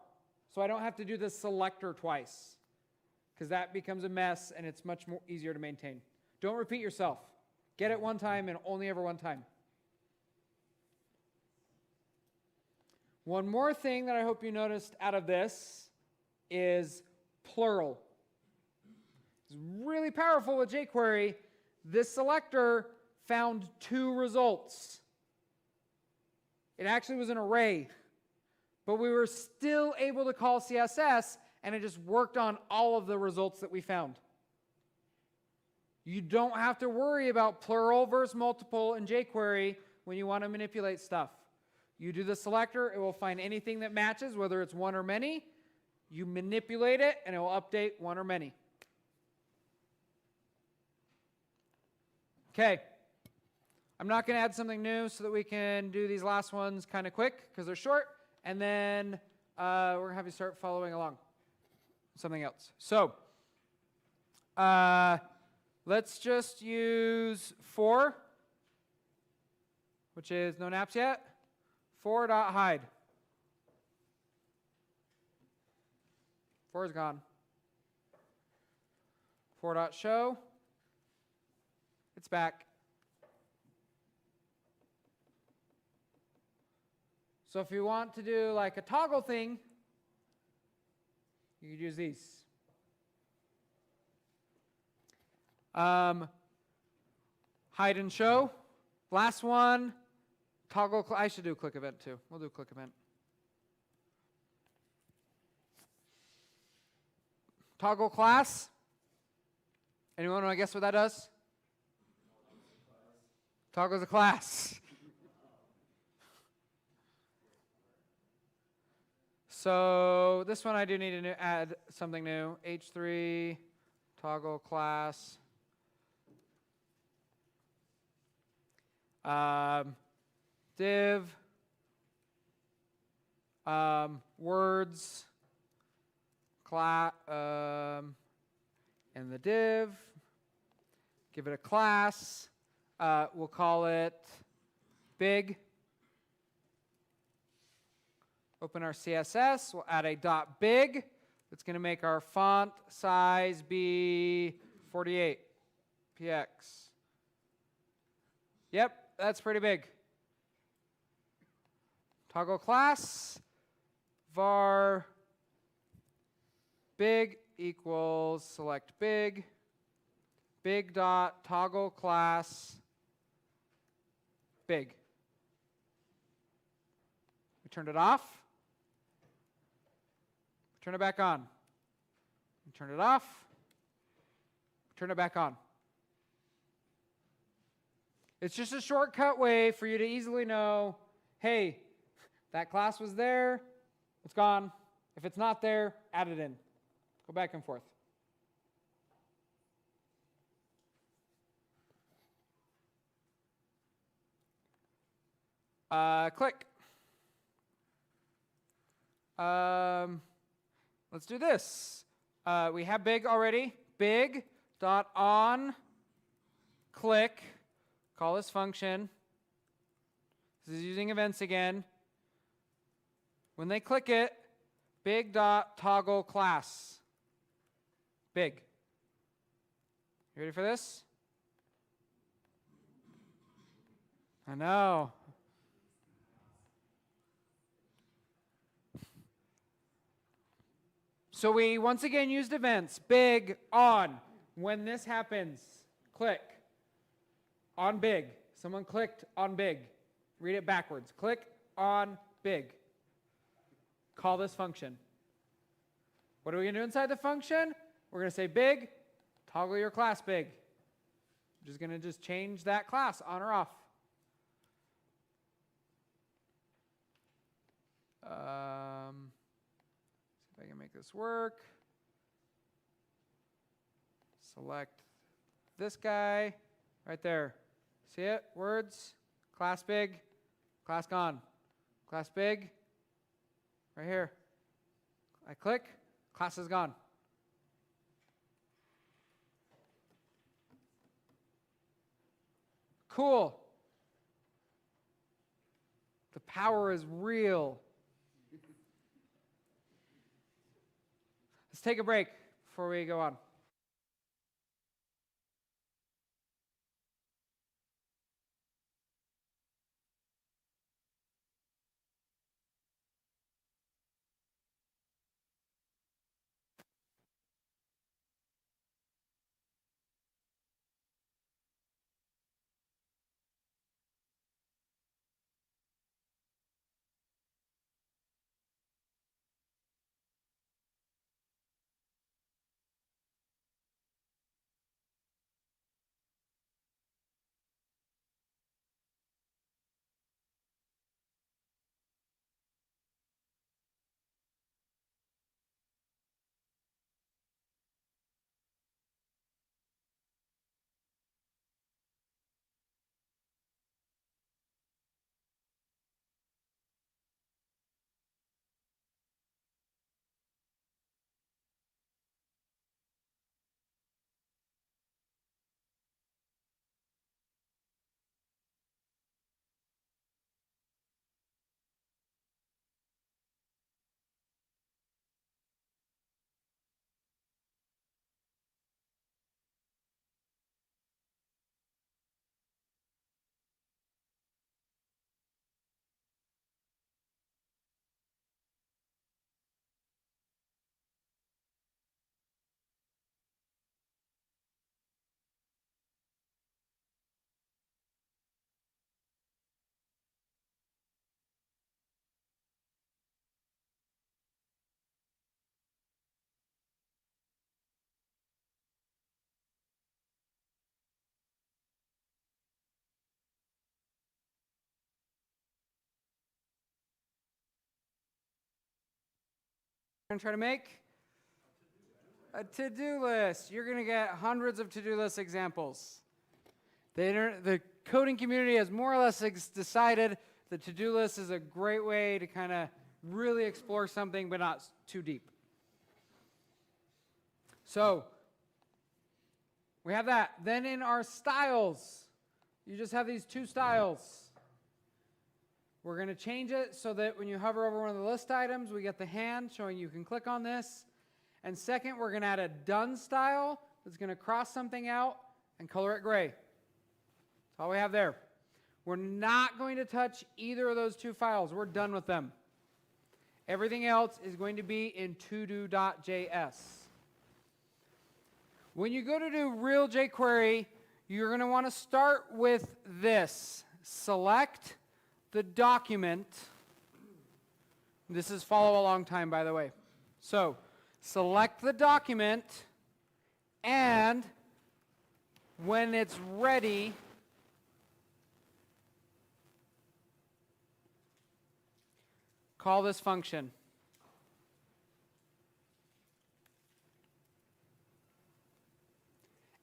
So I don't have to do the selector twice, because that becomes a mess and it's much more easier to maintain. Don't repeat yourself. Get it one time and only ever one time. One more thing that I hope you noticed out of this is plural. It's really powerful with jQuery. This selector found 2 results. It actually was an array, but we were still able to call CSS, and it just worked on all of the results that we found. You don't have to worry about plural versus multiple in jQuery when you want to manipulate stuff. You do the selector, it will find anything that matches, whether it's one or many. You manipulate it, and it will update one or many. Okay. I'm not going to add something new so that we can do these last ones kind of quick because they're short. And then we're going to have you start following along. Something else. So let's just use for, which is no naps yet. For.hide. For is gone. For.show. It's back. So if you want to do like a toggle thing, you could use these. Hide and show. Last one. Toggle. I should do click event too. We'll do click event. Toggle class. Anyone want to guess what that does? Toggle's a class. So this one I do need to add something new. H3 toggle class. Div. Words. Class. And the div. Give it a class. We'll call it big. Open our CSS. We'll add a dot big. It's going to make our font size be 48 px. Yep, that's pretty big. Toggle class var big equals select big dot toggle class big. We turned it off. Turn it back on. Turn it off. Turn it back on. It's just a shortcut way for you to easily know, hey, that class was there, it's gone. If it's not there, add it in. Go back and forth. Click. Let's do this. We have big already. Big dot on click. Call this function. This is using events again. When they click it, big dot toggle class. Big. You ready for this? I know. So we once again used events. Big on. When this happens, click. On big. Someone clicked on big. Read it backwards. Click on big. Call this function. What are we going to do inside the function? We're going to say big, toggle your class big. I'm just going to just change that class on or off. See if I can make this work. Select this guy right there. See it? Words, class big, class gone. Class big, right here. I click, class is gone. Cool. The power is real. Let's take a break before we go on. Going to try to make a to-do list. You're going to get hundreds of to-do list examples. The coding community has more or less decided the to-do list is a great way to kind of really explore something, but not too deep. So we have that. Then in our styles, you just have these two styles. We're going to change it so that when you hover over one of the list items, we get the hand showing you can click on this. And second, we're going to add a done style that's going to cross something out and color it gray. That's all we have there. We're not going to touch either of those two files. We're done with them. Everything else is going to be in todo.js. When you go to do real jQuery, you're going to want to start with this. Select the document. This is follow along time, by the way. So, select the document, and when it's ready, call this function.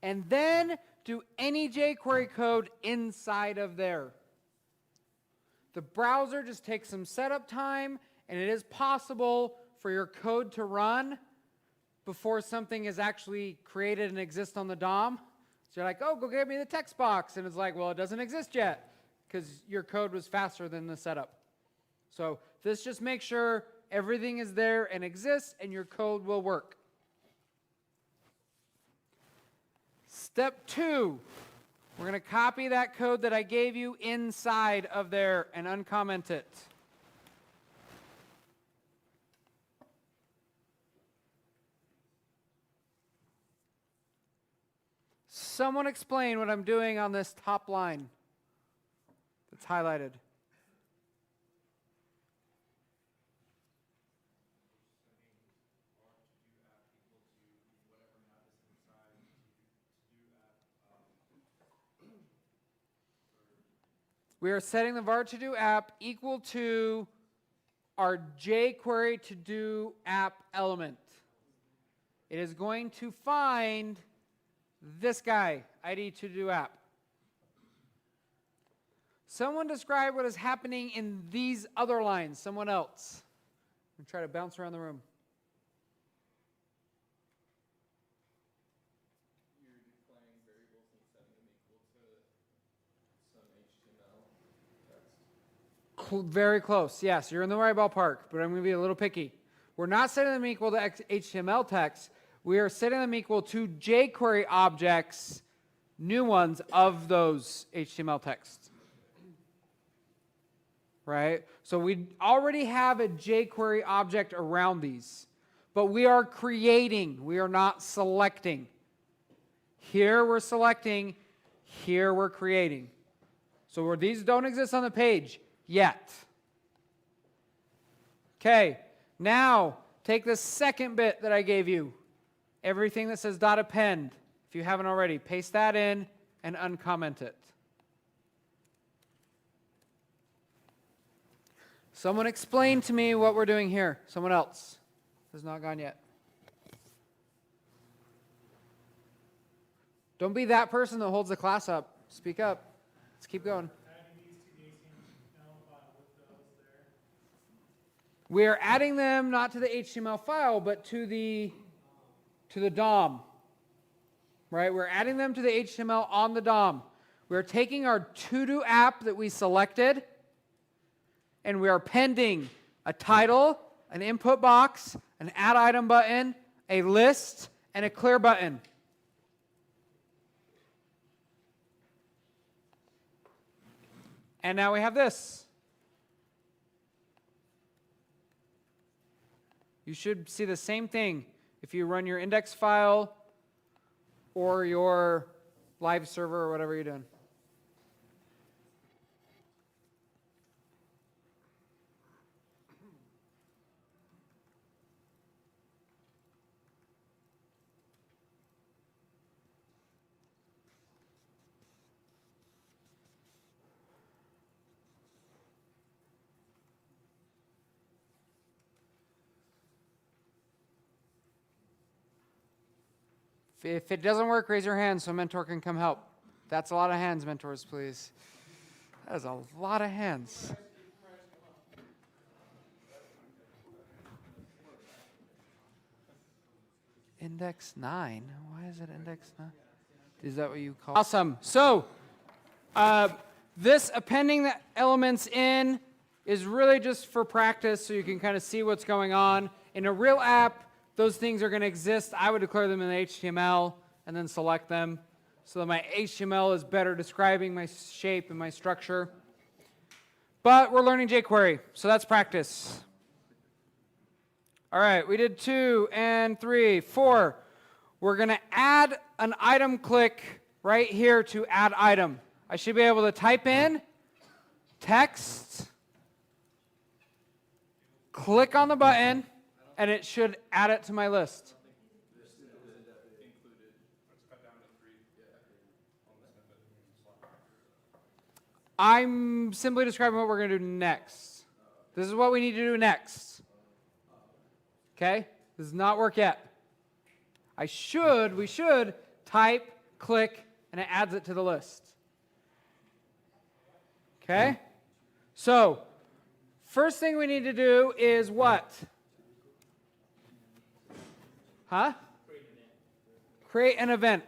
And then do any jQuery code inside of there. The browser just takes some setup time, and it is possible for your code to run before something is actually created and exists on the DOM. So you're like, oh, go get me the text box. And it's like, well, it doesn't exist yet because your code was faster than the setup. So this just makes sure everything is there and exists, and your code will work. Step 2, we're going to copy that code that I gave you inside of there and uncomment it. Someone explain what I'm doing on this top line that's highlighted. We are setting the var to do app equal to our jQuery to do app element. It is going to find this guy, ID to do app. Someone describe what is happening in these other lines. Someone else. I'm try to bounce around the room. You're declaring variables and setting them equal to some HTML text. Very close. Yes, you're in the right ballpark, but I'm going to be a little picky. We're not setting them equal to HTML text. We are setting them equal to jQuery objects, new ones of those HTML texts. Right? So we already have a jQuery object around these, but we are creating. We are not selecting. Here we're selecting. Here we're creating. So where these don't exist on the page yet. Okay, now take the second bit that I gave you. Everything that says .append, if you haven't already, paste that in and uncomment it. Someone explain to me what we're doing here. Someone else has not gone yet. Don't be that person that holds the class up. Speak up. Let's keep going. We are adding them not to the HTML file, but to the DOM. Right? We're adding them to the HTML on the DOM. We're taking our to-do app that we selected, and we are appending a title, an input box, an add item button, a list, and a clear button. And now we have this. You should see the same thing if you run your index file or your live server or whatever you're doing. If it doesn't work, raise your hand so a mentor can come help. That's a lot of hands, mentors, please. That is a lot of hands. Index 9? Why is it index 9? Is that what you call it? Awesome. So, This appending the elements in is really just for practice so you can kind of see what's going on. In a real app, those things are going to exist. I would declare them in HTML and then select them so that my HTML is better describing my shape and my structure. But we're learning jQuery, so that's practice. All right, we did 2 and 3, 4. We're going to add an item click right here to add item. I should be able to type in text, click on the button, and it should add it to my list. I'm simply describing what we're going to do next. This is what we need to do next. Okay? This does not work yet. We should type, click, and it adds it to the list. Okay? So, first thing we need to do is what? Huh? Create an event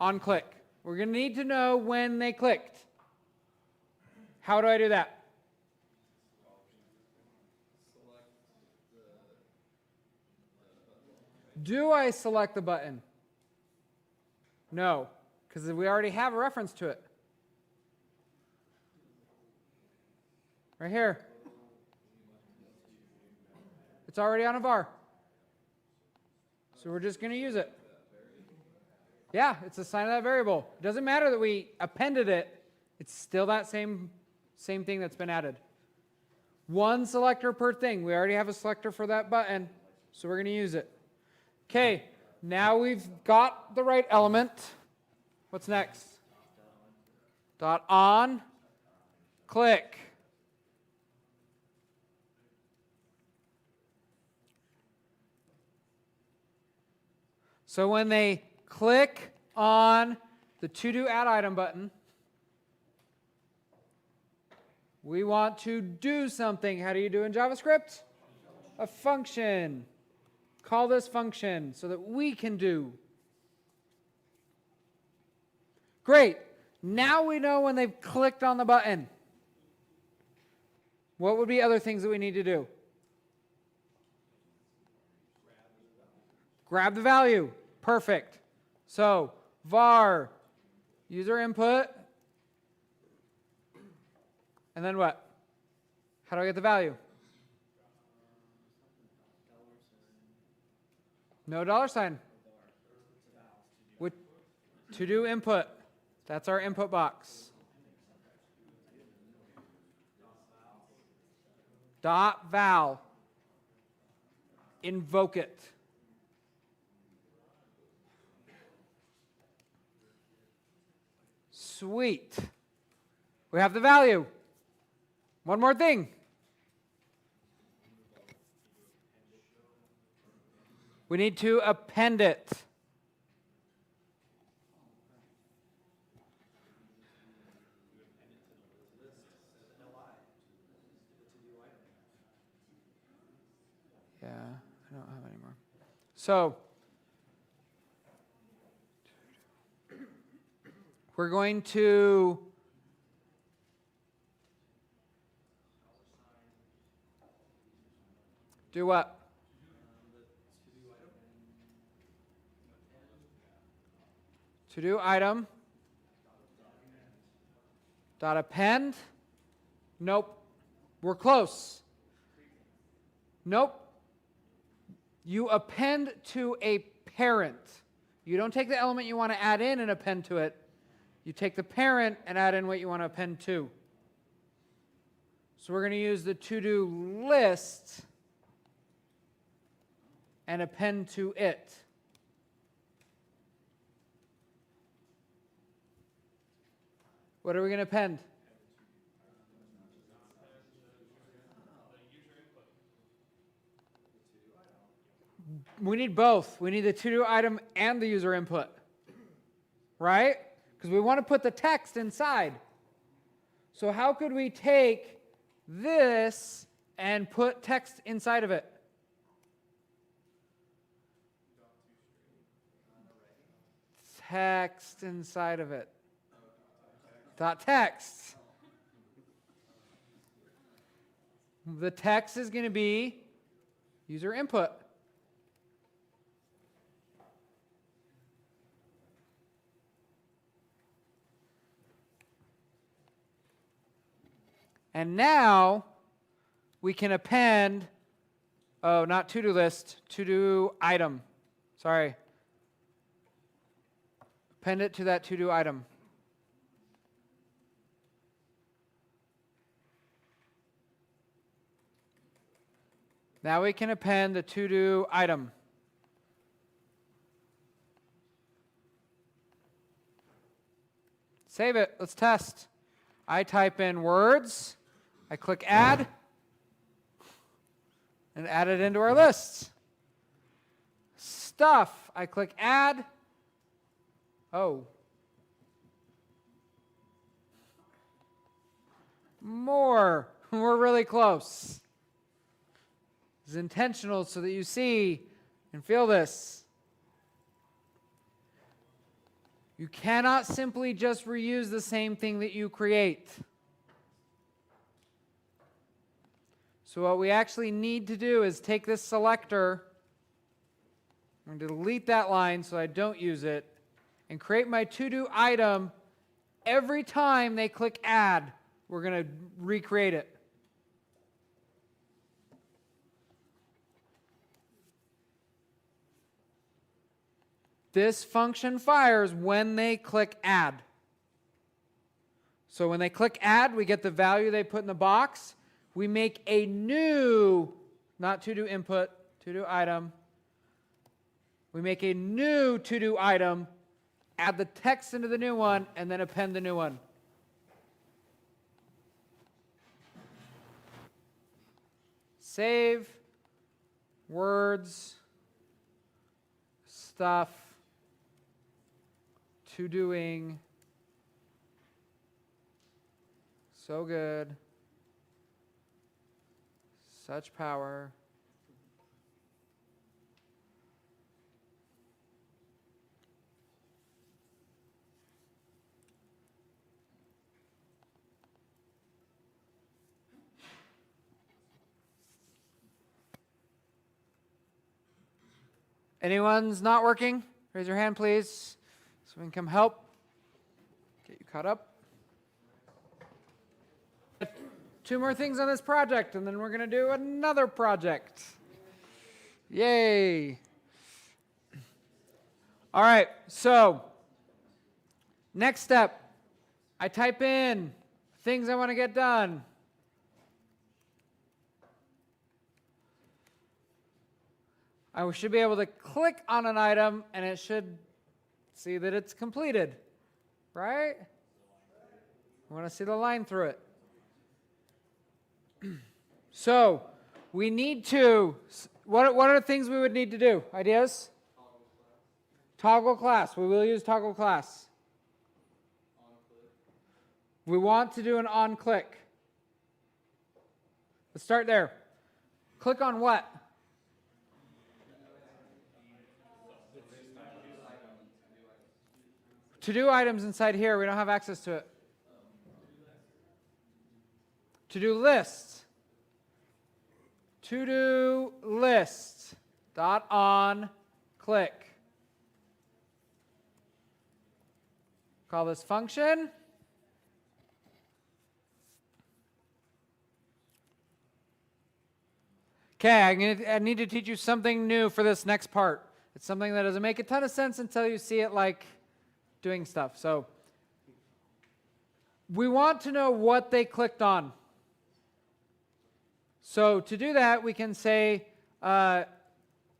on click. We're going to need to know when they clicked. How do I do that? Do I select the button? No, because we already have a reference to it. Right here. It's already on a var. So we're just going to use it. Yeah, it's assigned to that variable. It doesn't matter that we appended it. It's still that same thing that's been added. One selector per thing. We already have a selector for that button, so we're going to use it. Okay, now we've got the right element. What's next? Dot on, click. So when they click on the to-do add item button, we want to do something. How do you do in JavaScript? A function. Call this function so that we can do. Great. Now we know when they've clicked on the button. What would be other things that we need to do? Grab the value. Perfect. So, var, user input, and then what? How do I get the value? No $sign. With to-do input. That's our input box. Dot val. Invoke it. Sweet. We have the value. One more thing. We need to append it. Yeah, I don't have any more. So, we're going to do what? To-do item. Dot append. Nope. We're close. Nope. You append to a parent. You don't take the element you want to add in and append to it. You take the parent and add in what you want to append to. So we're going to use the to-do list and append to it. What are we going to append? We need both. We need the to-do item and the user input. Right? Because we want to put the text inside. So how could we take this and put text inside of it? Text inside of it. dot text. The text is going to be user input. And now we can append, oh, not to-do list, to-do item. Sorry. Append it to that to-do item. Now we can append the to-do item. Save it. Let's test. I type in words. I click add. And add it into our lists. Stuff. I click add. Oh. More. We're really close. It's intentional so that you see and feel this. You cannot simply just reuse the same thing that you create. So what we actually need to do is take this selector, I'm going to delete that line so I don't use it, and create my to-do item. Every time they click add, we're going to recreate it. This function fires when they click add. So when they click add, we get the value they put in the box. We make a new, not to-do input, to-do item. We make a new to-do item, add the text into the new one, and then append the new one. Save, words, stuff, to-doing. So good. Such power. Anyone's not working? Raise your hand, please, so we can come help. Get you caught up. 2 more things on this project, and then we're going to do another project. Yay. All right, so next step. I type in things I want to get done. I should be able to click on an item, and it should see that it's completed, right? I want to see the line through it. So we need to, what are the things we would need to do? Ideas? Toggle class. We will use toggle class. We want to do an on click. Let's start there. Click on what? To-do items inside here, we don't have access to it. To-do list. To-do list. Dot on click. Call this function. Okay, I need to teach you something new for this next part. It's something that doesn't make a ton of sense until you see it like doing stuff. So we want to know what they clicked on. So to do that, we can say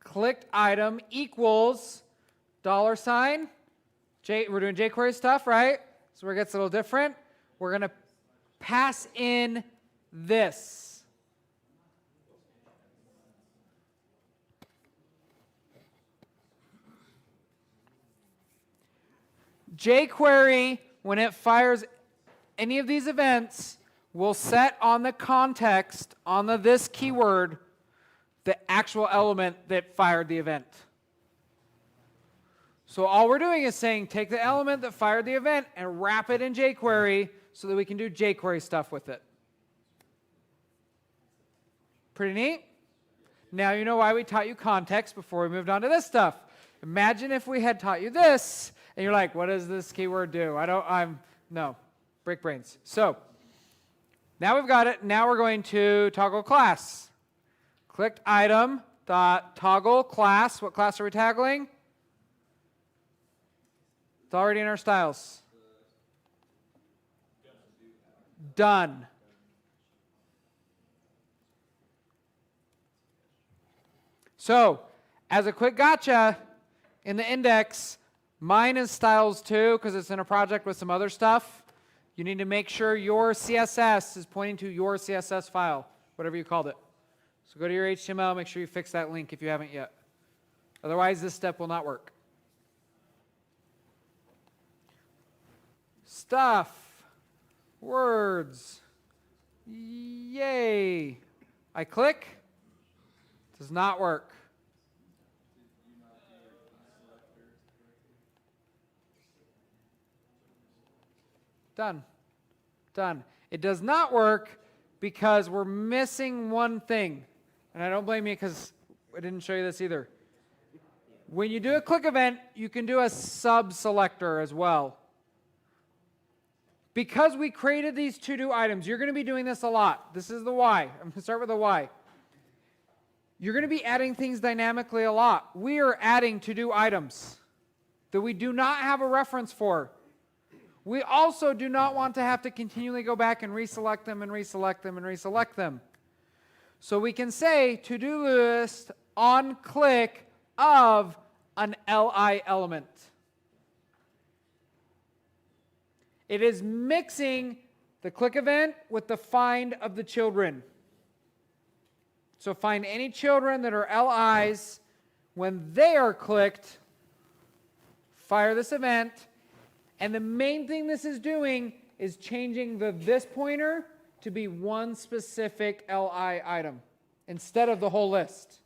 clicked item equals $. We're doing jQuery stuff, right? So where it gets a little different. We're going to pass in this. jQuery, when it fires any of these events, will set on the context, on the this keyword, the actual element that fired the event. So all we're doing is saying take the element that fired the event and wrap it in jQuery so that we can do jQuery stuff with it. Pretty neat? Now you know why we taught you context before we moved on to this stuff. Imagine if we had taught you this and you're like, what does this keyword do? No, break brains. So now we've got it. Now we're going to toggle class. Clicked item dot toggle class. What class are we tagging? It's already in our styles. Done. So, as a quick gotcha, in the index, mine is styles too because it's in a project with some other stuff. You need to make sure your CSS is pointing to your CSS file, whatever you called it. So go to your HTML, make sure you fix that link if you haven't yet. Otherwise, this step will not work. Stuff, words, yay. I click, does not work. Done. Done. It does not work because we're missing one thing. And I don't blame you because I didn't show you this either. When you do a click event, you can do a sub-selector as well. Because we created these to-do items, you're going to be doing this a lot. This is the why. I'm going to start with the why. You're going to be adding things dynamically a lot. We are adding to-do items that we do not have a reference for. We also do not want to have to continually go back and reselect them and reselect them and reselect them. So we can say to-do list on click of an LI element. It is mixing the click event with the find of the children. So find any children that are LIs. When they are clicked, fire this event. And the main thing this is doing is changing the this pointer to be one specific LI item instead of the whole list.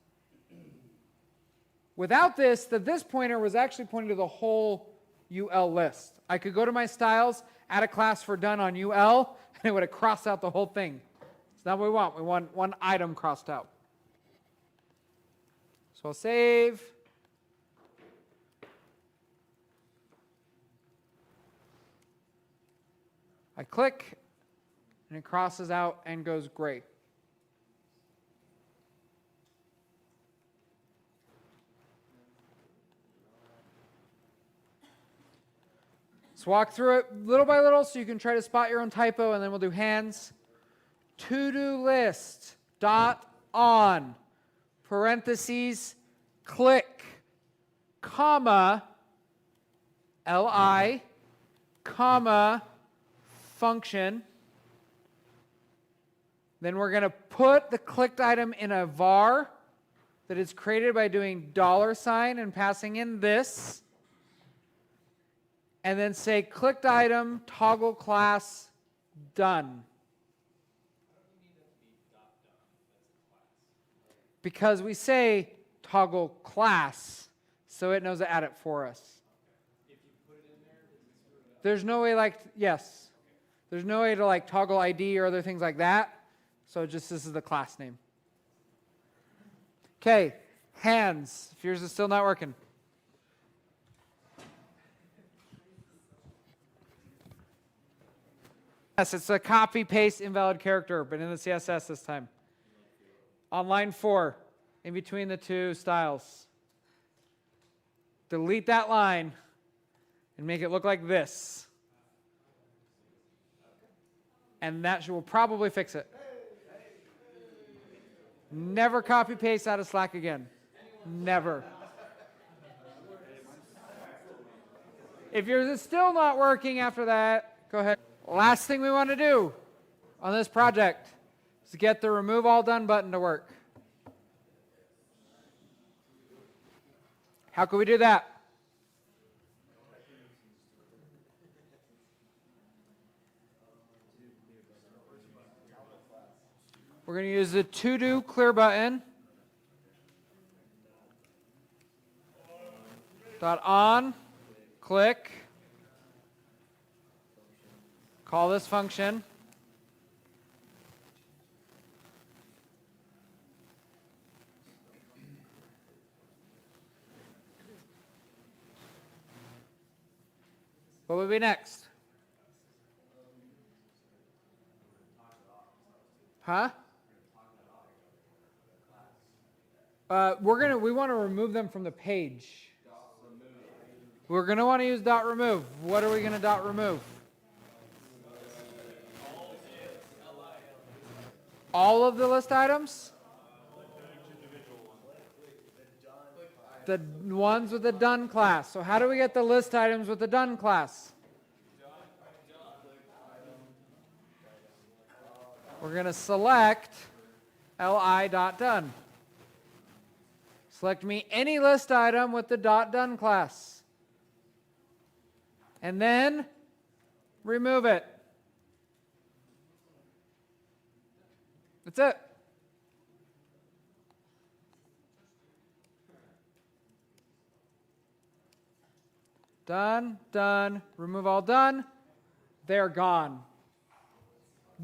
Without this, the this pointer was actually pointing to the whole UL list. I could go to my styles, add a class for done on UL, and it would have crossed out the whole thing. It's not what we want. We want one item crossed out. So I'll save. I click, and it crosses out and goes gray. Let's walk through it little by little so you can try to spot your own typo, and then we'll do hands. To-do list, dot on, parentheses, click, comma, li, comma, function. Then we're going to put the clicked item in a var that is created by doing $sign and passing in this. And then say clicked item, toggle class, done. Because we say toggle class, so it knows to add it for us. There's no way yes. There's no way to toggle ID or other things like that. So just this is the class name. Okay, hands, if yours is still not working. Yes, it's a copy, paste, invalid character, but in the CSS this time. On line 4, in between the two styles. Delete that line and make it look like this. And that will probably fix it. Never copy paste out of Slack again. Never. If yours is still not working after that, go ahead. Last thing we want to do on this project is get the remove all done button to work. How can we do that? We're going to use the to-do clear button. Dot on, click, call this function. What would be next? Huh? We want to remove them from the page. We're going to want to use dot remove. What are we going to dot remove? All of the list items? The ones with the done class. So how do we get the list items with the done class? We're going to select li.done. Select me any list item with the .done class. And then remove it. That's it. Done, done, remove all done. They're gone.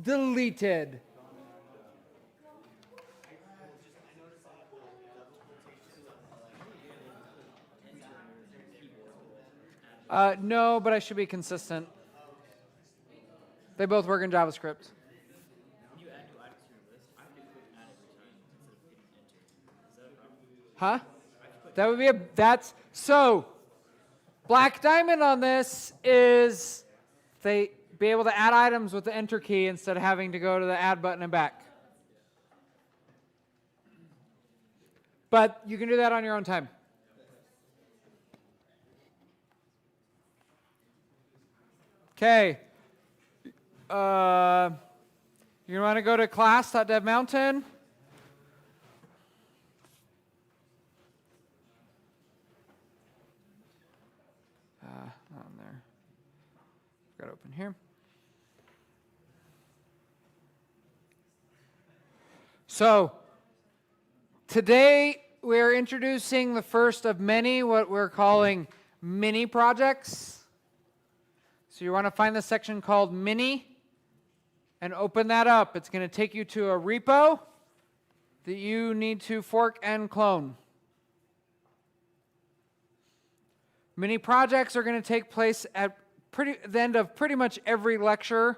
Deleted. No, but I should be consistent. They both work in JavaScript. When you add new items to your list, I have to click add every time instead of hitting enter. Is that a problem? Huh? That would be that's so Black Diamond on this is they be able to add items with the enter key instead of having to go to the add button and back. But you can do that on your own time. Okay. You want to go to class.devmountain. Not on there. Got to open here. So today we're introducing the first of many what we're calling mini projects. So you want to find the section called mini and open that up. It's going to take you to a repo that you need to fork and clone. Mini projects are going to take place at the end of pretty much every lecture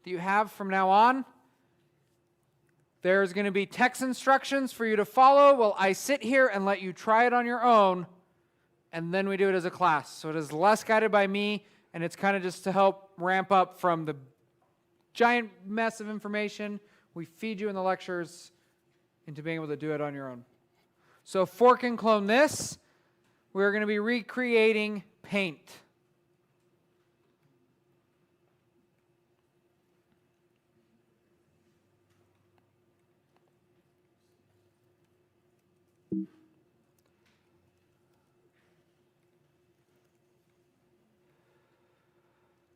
that you have from now on. There's going to be text instructions for you to follow while I sit here and let you try it on your own, and then we do it as a class. So it is less guided by me, and it's kind of just to help ramp up from the giant mess of information we feed you in the lectures into being able to do it on your own. So fork and clone this. We're going to be recreating paint.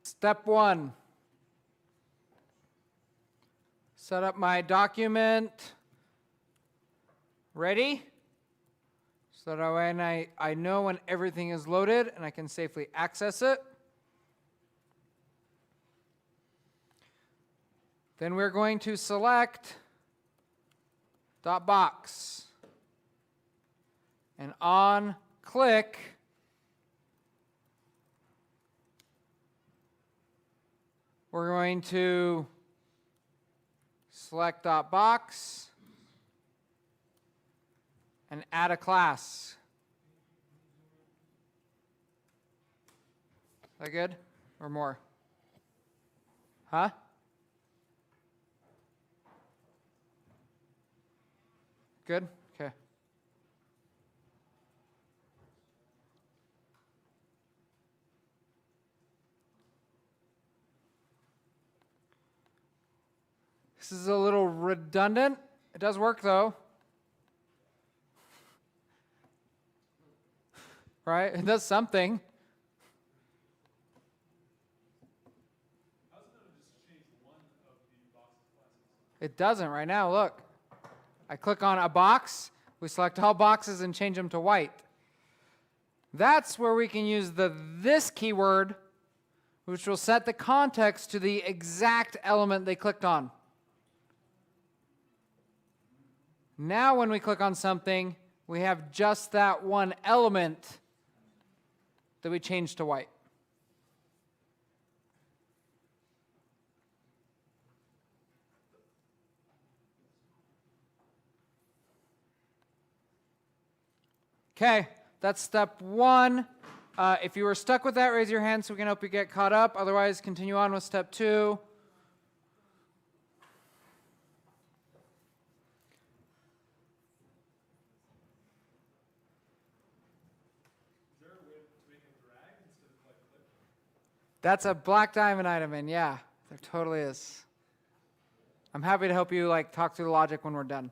Step 1. Set up my document. Ready? So that way I know when everything is loaded and I can safely access it. Then we're going to select .box. And on click, we're going to select .box and add a class. Is that good or more? Huh? Good? Okay. This is a little redundant. It does work though. Right? It does something. It doesn't right now, look. I click on a box, we select all boxes and change them to white. That's where we can use the this keyword, which will set the context to the exact element they clicked on. Now when we click on something, we have just that one element that we changed to white. Okay, that's step one. If you were stuck with that, raise your hand so we can help you get caught up. Otherwise, continue on with step two. Is there a way to make it drag instead of like click? That's a black diamond item, and yeah, there totally is. I'm happy to help you talk through the logic when we're done.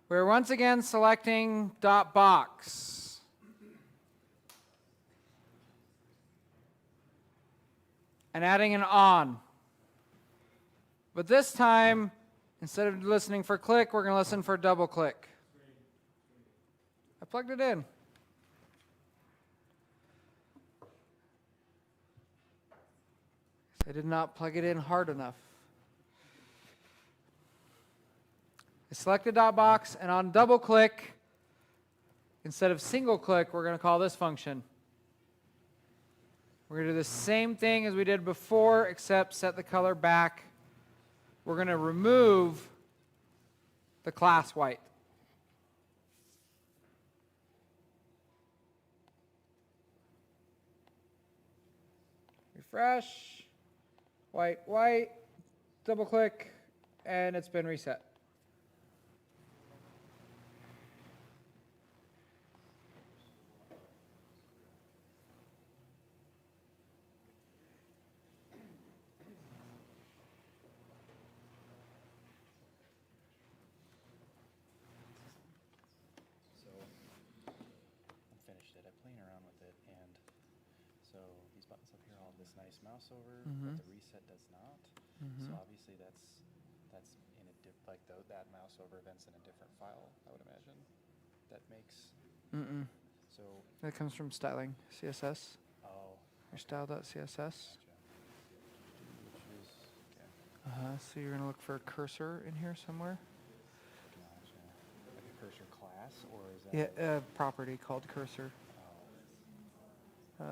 We're once again selecting dot box. And adding an on. But this time, instead of listening for click, we're going to listen for double click. I plugged it in. I did not plug it in hard enough. I select the dot box, and on double click, instead of single click, we're going to call this function. We're going to do the same thing as we did before, except set the color back. We're going to remove the class white. Refresh, white, white, double click, and it's been reset. So I'm finished it. I'm playing around with it, and so these buttons up here all have this nice mouse over, but the reset does not. So obviously that's in a like that mouse over event's in a different file, I would imagine. That makes so That comes from styling, CSS, oh or style.css. gotcha. Which is okay. So you're going to look for a cursor in here somewhere. Gotcha. Like a cursor class, or is that Yeah, a property called cursor. oh.